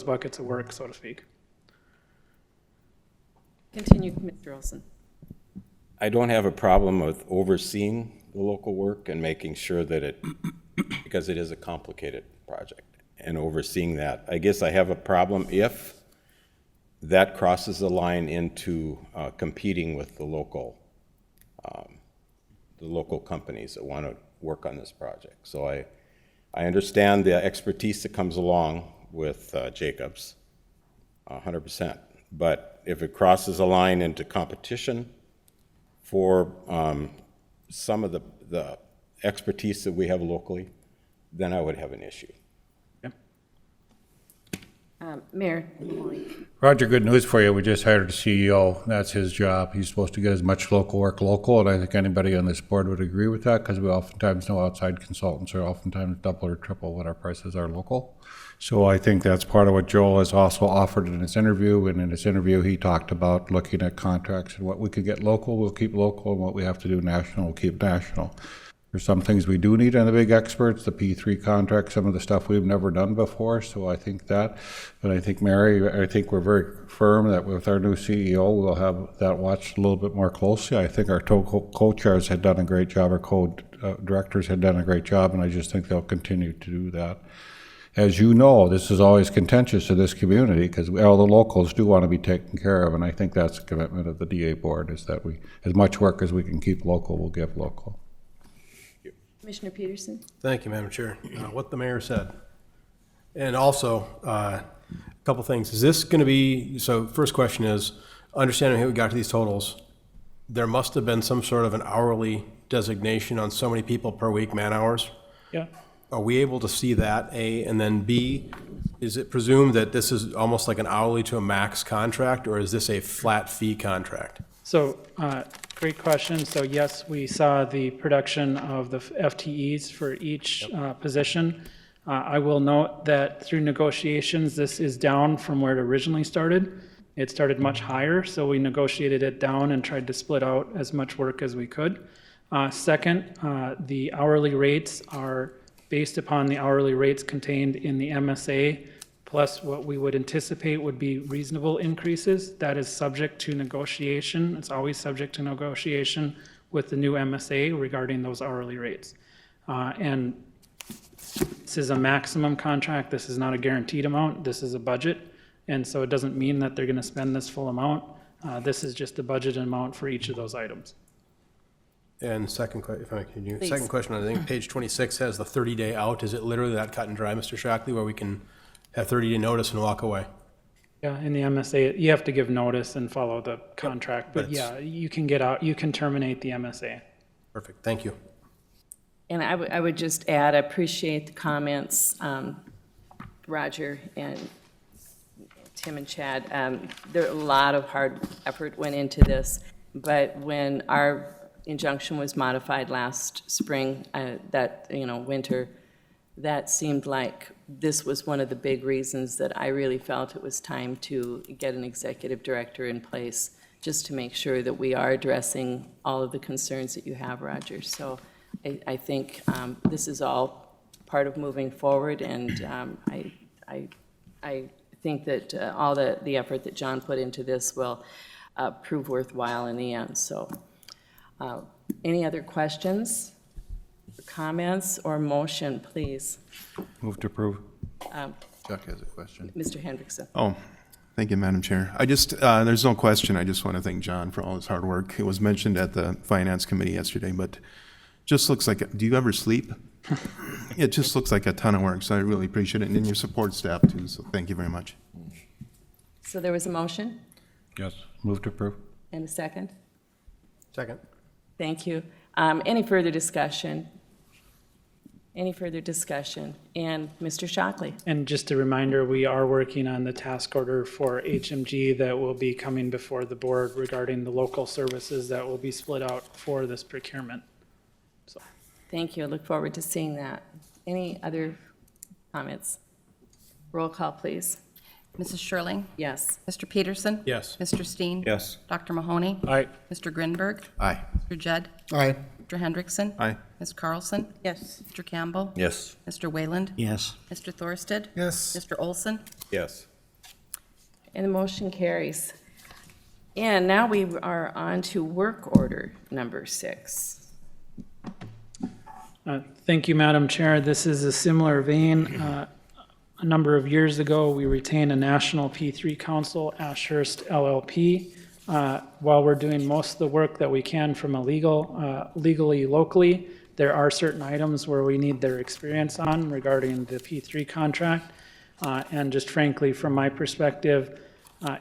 S9: buckets of work, so to speak.
S1: Continue, Mr. Olson.
S10: I don't have a problem with overseeing the local work and making sure that because it is a complicated project, and overseeing that. I guess I have a problem if that crosses the line into competing with the local companies that want to work on this project. So I understand the expertise that comes along with Jacobs, 100%. But if it crosses a line into competition for some of the expertise that we have locally, then I would have an issue.
S1: Mayor?
S3: Roger, good news for you. We just hired a CEO. That's his job. He's supposed to get as much local work local, and I think anybody on this board would agree with that because we oftentimes know outside consultants are oftentimes double or triple what our prices are local. So I think that's part of what Joel has also offered in his interview, and in his interview he talked about looking at contracts and what we could get local, we'll keep local, and what we have to do national, we'll keep national. There's some things we do need on the big experts, the P3 contract, some of the stuff we've never done before, so I think that. But I think, Mary, I think we're very firm that with our new CEO, we'll have that watched a little bit more closely. I think our co-chairs had done a great job, our co-directors had done a great job, and I just think they'll continue to do that. As you know, this is always contentious to this community because all the locals do want to be taken care of, and I think that's the commitment of the DA board, is that we, as much work as we can keep local, we'll give local.
S1: Commissioner Peterson?
S11: Thank you, Madam Chair. What the mayor said. And also, a couple things. Is this going to be, so first question is, understanding how we got to these totals, there must have been some sort of an hourly designation on so many people per week, man hours?
S9: Yeah.
S11: Are we able to see that, A? And then B, is it presumed that this is almost like an hourly to a max contract, or is this a flat fee contract?
S9: So, great question. So yes, we saw the production of the FTEs for each position. I will note that through negotiations, this is down from where it originally started. It started much higher, so we negotiated it down and tried to split out as much work as we could. Second, the hourly rates are based upon the hourly rates contained in the MSA, plus what we would anticipate would be reasonable increases. That is subject to negotiation. It's always subject to negotiation with the new MSA regarding those hourly rates. And this is a maximum contract. This is not a guaranteed amount. This is a budget. And so it doesn't mean that they're going to spend this full amount. This is just the budget amount for each of those items.
S11: And second question, if I can,
S1: Please.
S11: second question, I think page 26 has the 30-day out. Is it literally that cut and dry, Mr. Shockley, where we can have 30-day notice and walk away?
S9: Yeah, in the MSA, you have to give notice and follow the contract, but yeah, you can get out, you can terminate the MSA.
S11: Perfect, thank you.
S1: And I would just add, I appreciate the comments, Roger and Tim and Chad. There a lot of hard effort went into this, but when our injunction was modified last spring, winter, that seemed like this was one of the big reasons that I really felt it was time to get an executive director in place, just to make sure that we are addressing all of the concerns that you have, Roger. So I think this is all part of moving forward, and I think that all the effort that John put into this will prove worthwhile in the end. So any other questions? comments or motion, please?
S3: Move to approve.
S8: Chuck has a question.
S1: Mr. Hendrickson.
S14: Oh, thank you, Madam Chair. I just, there's no question, I just want to thank John for all his hard work. It was mentioned at the Finance Committee yesterday, but just looks like, do you ever sleep? It just looks like a ton of work, so I really appreciate it, and then your support staff too, so thank you very much.
S1: So there was a motion
S3: Yes. Move to approve.
S1: and a second?
S11: Second.
S1: Thank you. Any further discussion? Any further discussion? And Mr. Shockley?
S9: And just a reminder, we are working on the task order for HMG that will be coming before the board regarding the local services that will be split out for this procurement. So,
S1: Thank you. I look forward to seeing that. Any other comments? Roll call, please.
S2: Mrs. Schirling?
S1: Yes.
S2: Mr. Peterson?
S11: Yes.
S2: Mr. Steen?
S5: Yes.
S2: Dr. Mahoney?
S3: Aye.
S2: Mr. Grinberg?
S8: Aye.
S2: Mr. Judd?
S11: Aye.
S2: Mr. Hendrickson?
S14: Aye.
S2: Ms. Carlson?
S12: Yes.
S2: Mr. Campbell?
S4: Yes.
S2: Mr. Wayland?
S11: Yes.
S2: Mr. Thorsted?
S11: Yes.
S2: Mr. Olson?
S10: Yes.
S1: And the motion carries. And now we are on to work order number 6.
S9: Thank you, Madam Chair. This is a similar vein. A number of years ago, we retained a national P3 counsel, Ashurst LLP. While we're doing most of the work that we can from a legally, locally, there are certain items where we need their experience on regarding the P3 contract. And just frankly, from my perspective,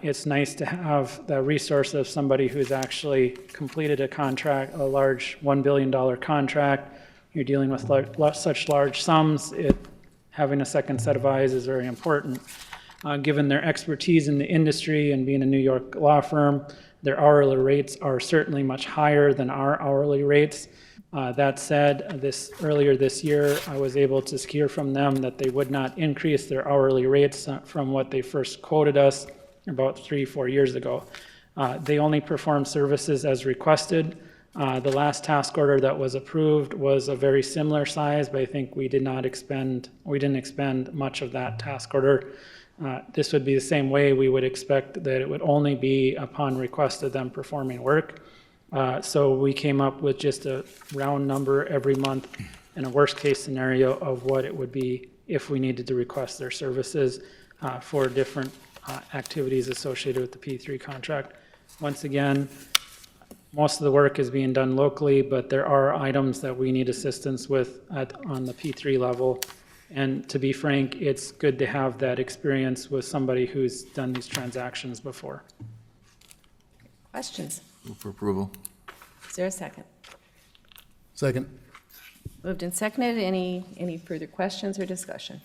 S9: it's nice to have the resource of somebody who's actually completed a contract, a large $1 billion contract. You're dealing with such large sums. Having a second set of eyes is very important. Given their expertise in the industry and being a New York law firm, their hourly rates are certainly much higher than our hourly rates. That said, earlier this year, I was able to hear from them that they would not increase their hourly rates from what they first quoted us about 3-4 years ago. They only perform services as requested. The last task order that was approved was a very similar size, but I think we didn't expend much of that task order. This would be the same way. We would expect that it would only be upon request of them performing work. So we came up with just a round number every month in a worst case scenario of what it would be if we needed to request their services for different activities associated with the P3 contract. Once again, most of the work is being done locally, but there are items that we need assistance with on the P3 level. And to be frank, it's good to have that experience with somebody who's done these transactions before.
S1: Questions?
S8: Move for approval.
S1: Is there a second?
S11: Second.
S1: Moved and seconded. Any further questions or discussion?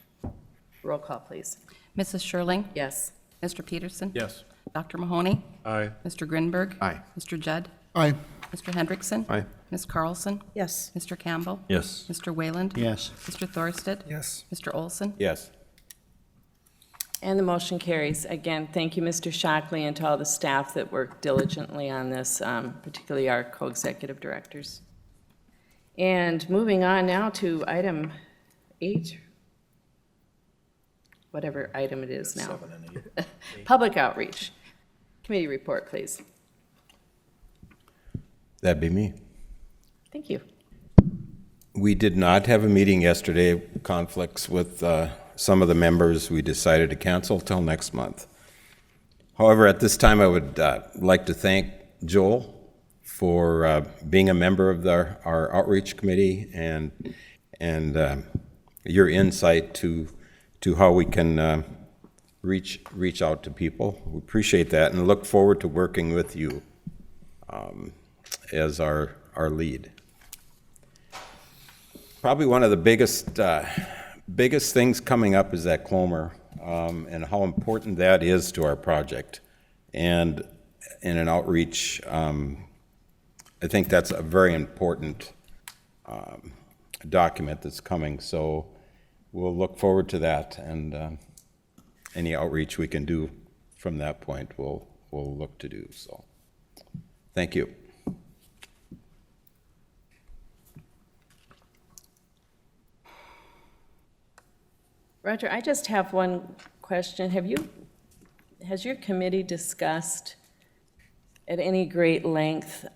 S1: Roll call, please.
S2: Mrs. Schirling?
S1: Yes.
S2: Mr. Peterson?
S11: Yes.
S2: Dr. Mahoney?
S3: Aye.
S2: Mr. Grinberg?
S8: Aye.
S2: Mr. Judd?
S11: Aye.
S2: Mr. Hendrickson?
S14: Aye.
S2: Ms. Carlson?
S12: Yes.
S2: Mr. Campbell?
S4: Yes.
S2: Mr. Wayland?
S11: Yes.
S2: Mr. Thorsted?
S11: Yes.
S2: Mr. Olson?
S10: Yes.
S1: And the motion carries. Again, thank you, Mr. Shockley, and to all the staff that worked diligently on this, particularly our co-executive directors. And moving on now to item 8, whatever item it is now. Public outreach. Committee report, please.
S10: That'd be me.
S1: Thank you.
S10: We did not have a meeting yesterday, conflicts with some of the members. We decided to cancel till next month. However, at this time, I would like to thank Joel for being a member of our outreach committee and your insight to how we can reach out to people. We appreciate that and look forward to working with you as our lead. Probably one of the biggest things coming up is that Clomer and how important that is to our project. And in an outreach, I think that's a very important document that's coming. So we'll look forward to that, and any outreach we can do from that point, we'll look to do. So thank you.
S1: Roger, I just have one question. Has your committee discussed at any great length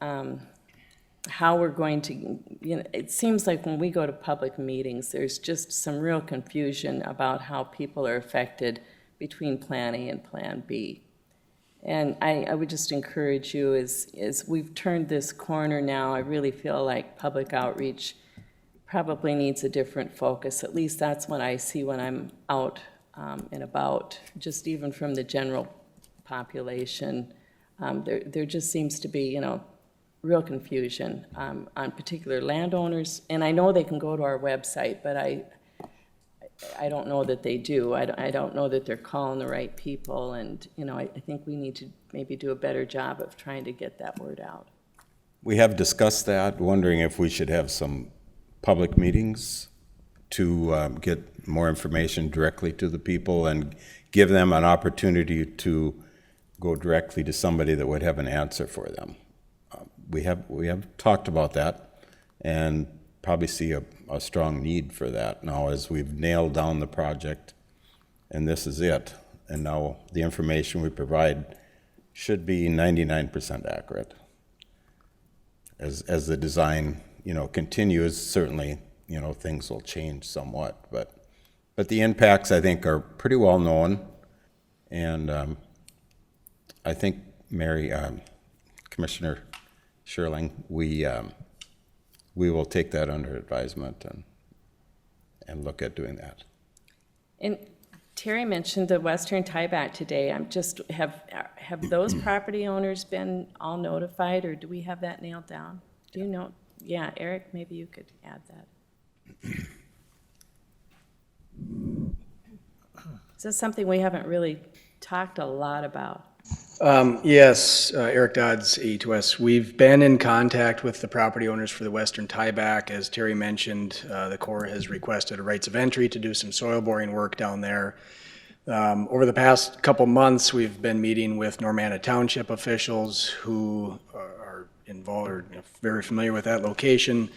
S1: how we're going to, it seems like when we go to public meetings, there's just some real confusion about how people are affected between Plan A and Plan B. And I would just encourage you, as we've turned this corner now, I really feel like public outreach probably needs a different focus. At least that's what I see when I'm out and about, just even from the general population. There just seems to be, real confusion on particular landowners. And I know they can go to our website, but I don't know that they do. I don't know that they're calling the right people. And, I think we need to maybe do a better job of trying to get that word out.
S10: We have discussed that, wondering if we should have some public meetings to get more information directly to the people and give them an opportunity to go directly to somebody that would have an answer for them. We have talked about that and probably see a strong need for that now as we've nailed down the project and this is it. And now the information we provide should be 99% accurate. As the design, continues, certainly, things will change somewhat, but the impacts I think are pretty well known. And I think Commissioner Sherling, we will take that under advisement and look at doing that.
S1: And Terry mentioned the Western tieback today. Have those property owners been all notified, or do we have that nailed down? Do you know? Yeah, Eric, maybe you could add that. This is something we haven't really talked a lot about.
S15: Yes, Eric Dodds, E2S. We've been in contact with the property owners for the Western tieback. As Terry mentioned, the Corps has requested a rights of entry to do some soil boring work down there. Over the past couple months, we've been meeting with Normanna Township officials who are involved or very familiar with that location.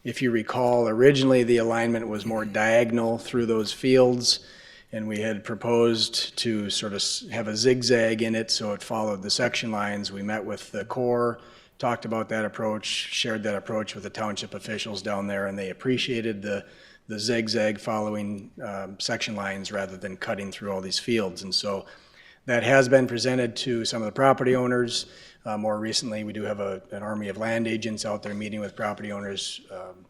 S15: If you recall, originally the alignment was more diagonal through those fields, and we had proposed to sort of have a zigzag in it so it followed the section lines. We met with the Corps, talked about that approach, shared that approach with the township officials down there, and they appreciated the zigzag following section lines rather than cutting through all these fields. And so that has been presented to some of the property owners. More recently, we do have an army of land agents out there meeting with property owners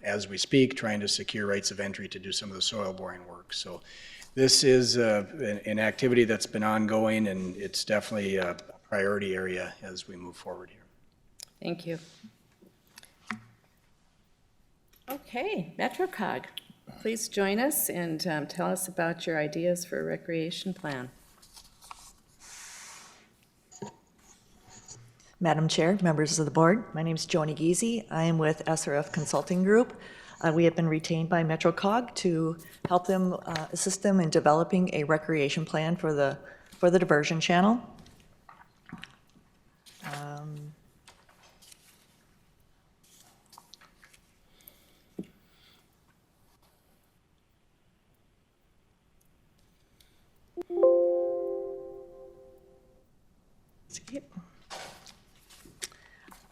S15: as we speak, trying to secure rights of entry to do some of the soil boring work. So this is an activity that's been ongoing, and it's definitely a priority area as we move forward here.
S1: Thank you. Okay, MetroCog, please join us and tell us about your ideas for a recreation plan.
S16: Madam Chair, members of the board, my name is Joni Giese. I am with SRF Consulting Group. We have been retained by MetroCog to help them, assist them in developing a recreation plan for the diversion channel.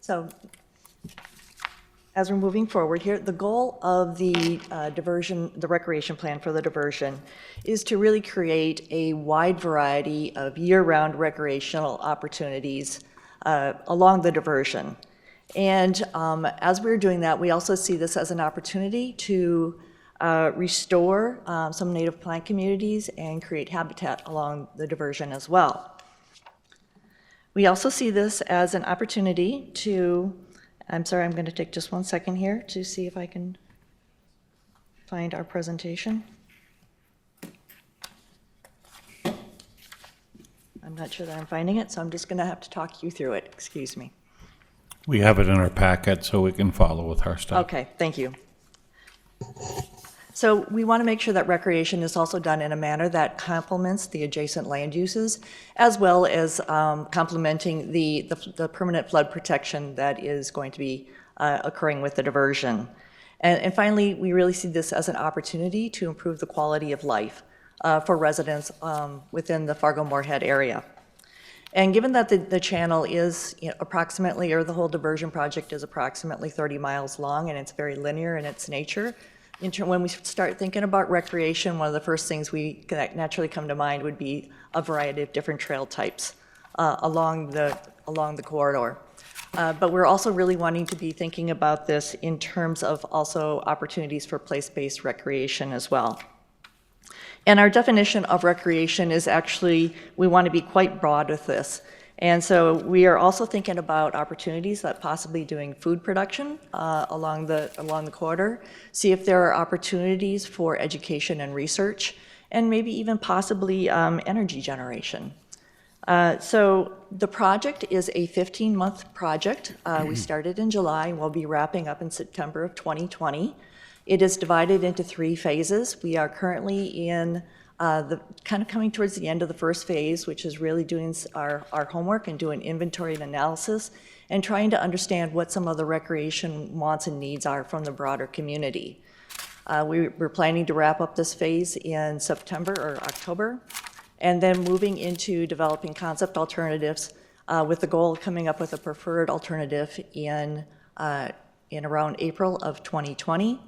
S16: So, as we're moving forward here, the goal of the recreation plan for the diversion is to really create a wide variety of year-round recreational opportunities along the diversion. And as we're doing that, we also see this as an opportunity to restore some native plant communities and create habitat along the diversion as well. We also see this as an opportunity to, I'm sorry, I'm going to take just one second here to see if I can find our presentation. I'm not sure that I'm finding it, so I'm just going to have to talk you through it. Excuse me.
S3: We have it in our packet so we can follow with our stuff.
S16: Okay, thank you. So we want to make sure that recreation is also done in a manner that complements the adjacent land uses, as well as complementing the permanent flood protection that is going to be occurring with the diversion. And finally, we really see this as an opportunity to improve the quality of life for residents within the Fargo-Moorhead area. And given that the channel is approximately, or the whole diversion project is approximately 30 miles long, and it's very linear in its nature, when we start thinking about recreation, one of the first things that naturally come to mind would be a variety of different trail types along the corridor. But we're also really wanting to be thinking about this in terms of also opportunities for place-based recreation as well. And our definition of recreation is actually, we want to be quite broad with this. And so we are also thinking about opportunities that possibly doing food production along the corridor, see if there are opportunities for education and research, and maybe even possibly energy generation. So the project is a 15-month project. We started in July, and we'll be wrapping up in September of 2020. It is divided into 3 phases. We are currently in kind of coming towards the end of the first phase, which is really doing our homework and doing inventory and analysis and trying to understand what some of the recreation wants and needs are from the broader community. We're planning to wrap up this phase in September or October, and then moving into developing concept alternatives with the goal of coming up with a preferred alternative in around April of 2020.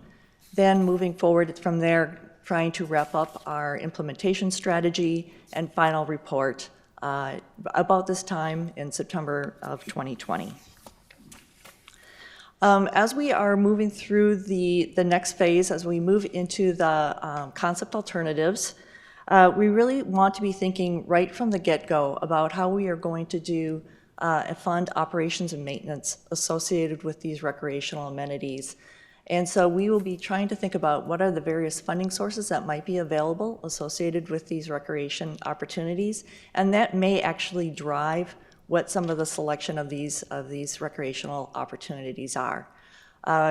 S16: Then moving forward from there, trying to wrap up our implementation strategy and final report about this time in September of 2020. As we are moving through the next phase, as we move into the concept alternatives, we really want to be thinking right from the get-go about how we are going to do fund operations and maintenance associated with these recreational amenities. And so we will be trying to think about what are the various funding sources that might be available associated with these recreation opportunities, and that may actually drive what some of the selection of these recreational opportunities are.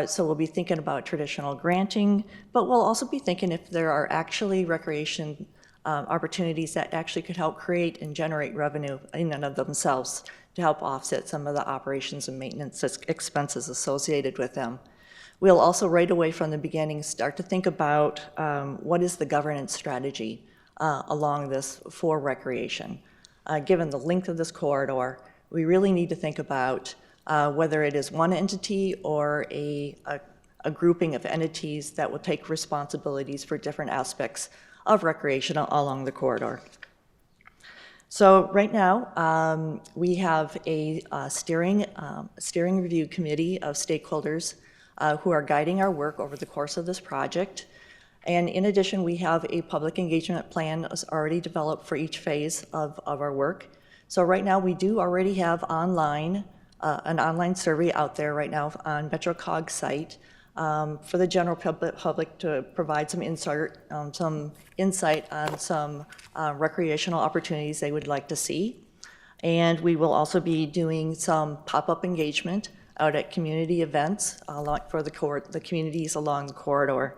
S16: So we'll be thinking about traditional granting, but we'll also be thinking if there are actually recreation opportunities that actually could help create and generate revenue in and of themselves to help offset some of the operations and maintenance expenses associated with them. We'll also right away from the beginning start to think about what is the governance strategy along this for recreation. Given the length of this corridor, we really need to think about whether it is one entity or a grouping of entities that will take responsibilities for different aspects of recreation along the corridor. So right now, we have a steering review committee of stakeholders who are guiding our work over the course of this project. And in addition, we have a public engagement plan already developed for each phase of our work. So right now, we do already have an online survey out there right now on MetroCog's site for the general public to provide some insight on some recreational opportunities they would like to see. And we will also be doing some pop-up engagement out at community events for the communities along the corridor.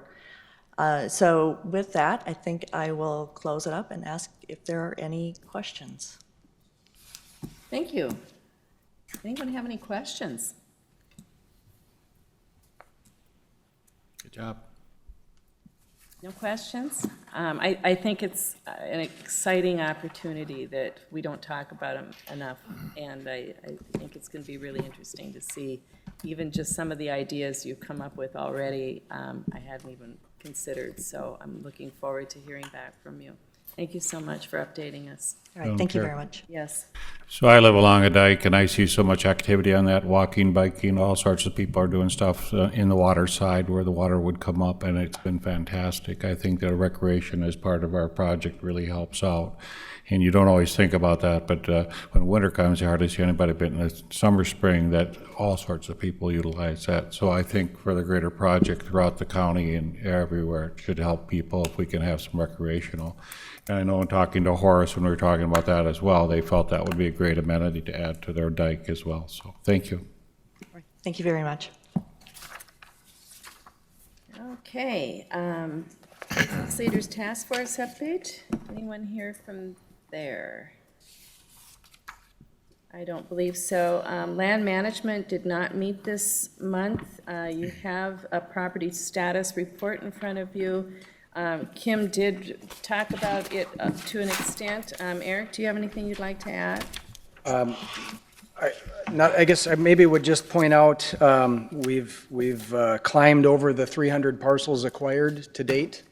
S16: So with that, I think I will close it up and ask if there are any questions.
S1: Thank you. Anyone have any questions?
S3: Good job.
S1: No questions? I think it's an exciting opportunity that we don't talk about enough, and I think it's going to be really interesting to see even just some of the ideas you've come up with already. I hadn't even considered, so I'm looking forward to hearing back from you. Thank you so much for updating us.
S16: All right, thank you very much.
S1: Yes.
S3: So I live along a dike, and I see so much activity on that, walking, biking, all sorts of people are doing stuff in the water side where the water would come up, and it's been fantastic. I think that recreation as part of our project really helps out. And you don't always think about that, but when winter comes, you hardly see anybody, but in the summer, spring, that all sorts of people utilize that. So I think for the greater project throughout the county and everywhere, it should help people if we can have some recreational. And I know in talking to Horace, when we were talking about that as well, they felt that would be a great amenity to add to their dike as well. So thank you.
S16: Thank you very much.
S1: Okay. Legislators Task Force update. Anyone here from there? I don't believe so. Land management did not meet this month. You have a property status report in front of you. Kim did talk about it to an extent. Eric, do you have anything you'd like to add?
S15: I guess I maybe would just point out, we've climbed over the 300 parcels acquired to date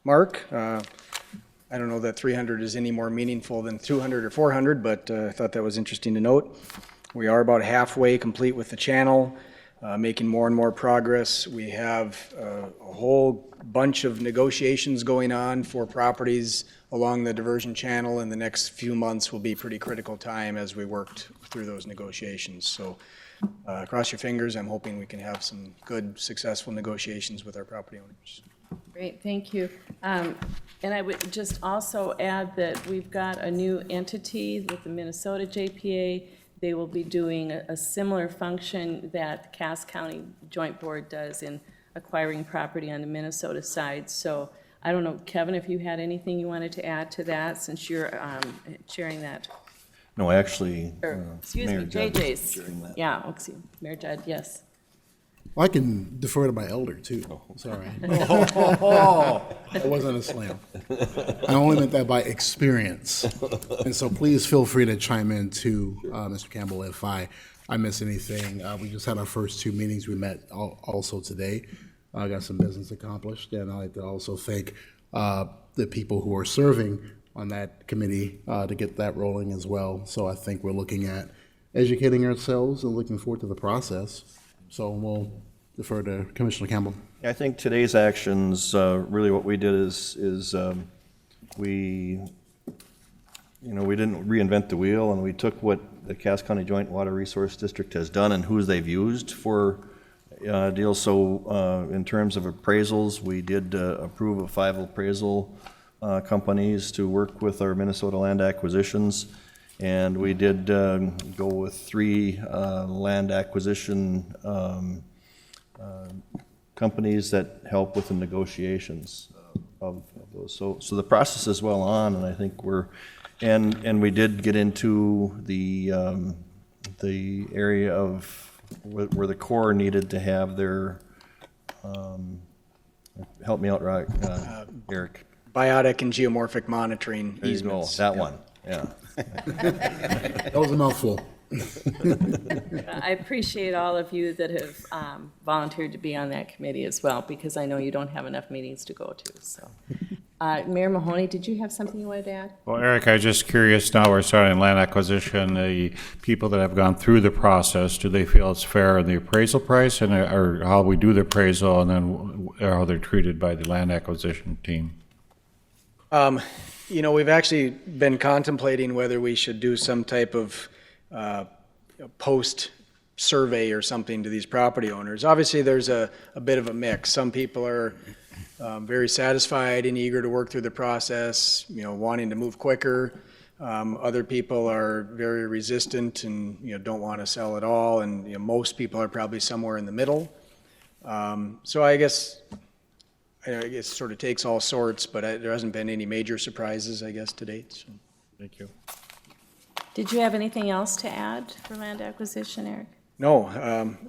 S15: mark. I don't know that 300 is any more meaningful than 200 or 400, but I thought that was interesting to note. We are about halfway complete with the channel, making more and more progress. We have a whole bunch of negotiations going on for properties along the diversion channel, and the next few months will be pretty critical time as we worked through those negotiations. So cross your fingers. I'm hoping we can have some good, successful negotiations with our property owners.
S1: Great, thank you. And I would just also add that we've got a new entity with the Minnesota JPA. They will be doing a similar function that Cass County Joint Board does in acquiring property on the Minnesota side. So I don't know, Kevin, if you had anything you wanted to add to that, since you're chairing that.
S4: No, actually,
S1: Excuse
S4: Mayor
S1: me,
S4: Judd is
S1: JJ's.
S4: chairing that.
S1: Yeah, excuse Mayor Judd, yes.
S17: Well, I can defer to my elder, too. Sorry. That wasn't a slam. I only meant that by experience. And so please feel free to chime in, too, Mr. Campbell, if I miss anything. We just had our first 2 meetings. We met also today. I got some business accomplished, and I'd like to also thank the people who are serving on that committee to get that rolling as well. So I think we're looking at educating ourselves and looking forward to the process. So we'll defer to Commissioner Campbell.
S4: I think today's actions, really what we did is we didn't reinvent the wheel, and we took what the Cass County Joint Water Resource District has done and who they've used for deals. So in terms of appraisals, we did approve of 5 appraisal companies to work with our Minnesota land acquisitions. And we did go with 3 land acquisition companies that help with the negotiations of those. So the process is well on, and I think and we did get into the area of where the Corps needed to have their, help me out, Eric.
S15: Biotic and geomorphic monitoring
S4: There you go,
S15: easements.
S4: that one, yeah.
S17: That was a mouthful.
S1: I appreciate all of you that have volunteered to be on that committee as well, because I know you don't have enough meetings to go to, so. Mayor Mahoney, did you have something you wanted to add?
S3: Well, Eric, I was just curious, now we're starting land acquisition, the people that have gone through the process, do they feel it's fair in the appraisal price, and or how we do the appraisal, and then how they're treated by the land acquisition team?
S15: We've actually been contemplating whether we should do some type of post-survey or something to these property owners. Obviously, there's a bit of a mix. Some people are very satisfied and eager to work through the process, wanting to move quicker. Other people are very resistant and, don't want to sell at all. And, most people are probably somewhere in the middle. So I guess it sort of takes all sorts, but there hasn't been any major surprises, I guess, to date. So.
S3: Thank you.
S1: Did you have anything else to add for land acquisition, Eric?
S15: No,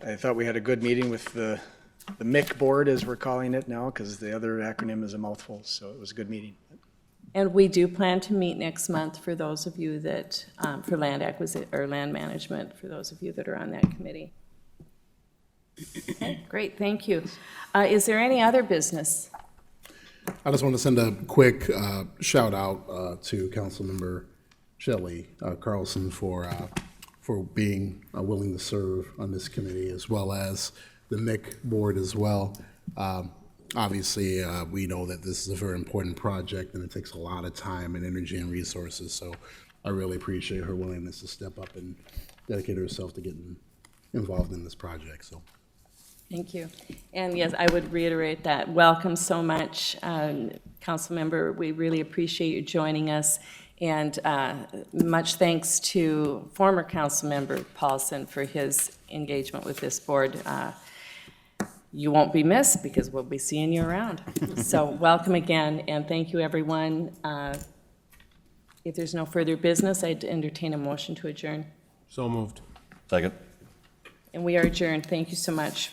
S15: I thought we had a good meeting with the MIC board, as we're calling it now, because the other acronym is a mouthful, so it was a good meeting.
S1: And we do plan to meet next month for those of you that, for land acquisition or land management, for those of you that are on that committee. Okay, great, thank you. Is there any other business?
S17: I just want to send a quick shout out to Councilmember Shelley Carlson for being willing to serve on this committee, as well as the MIC board as well. Obviously, we know that this is a very important project, and it takes a lot of time and energy and resources, so I really appreciate her willingness to step up and dedicate herself to getting involved in this project. So.
S1: Thank you. And yes, I would reiterate that. Welcome so much, Council Member. We really appreciate you joining us. And much thanks to former Council Member Paulson for his engagement with this board. You won't be missed because we'll be seeing you around. So welcome again, and thank you, everyone. If there's no further business, I'd entertain a motion to adjourn.
S11: So moved.
S4: Second.
S1: And we are adjourned. Thank you so much.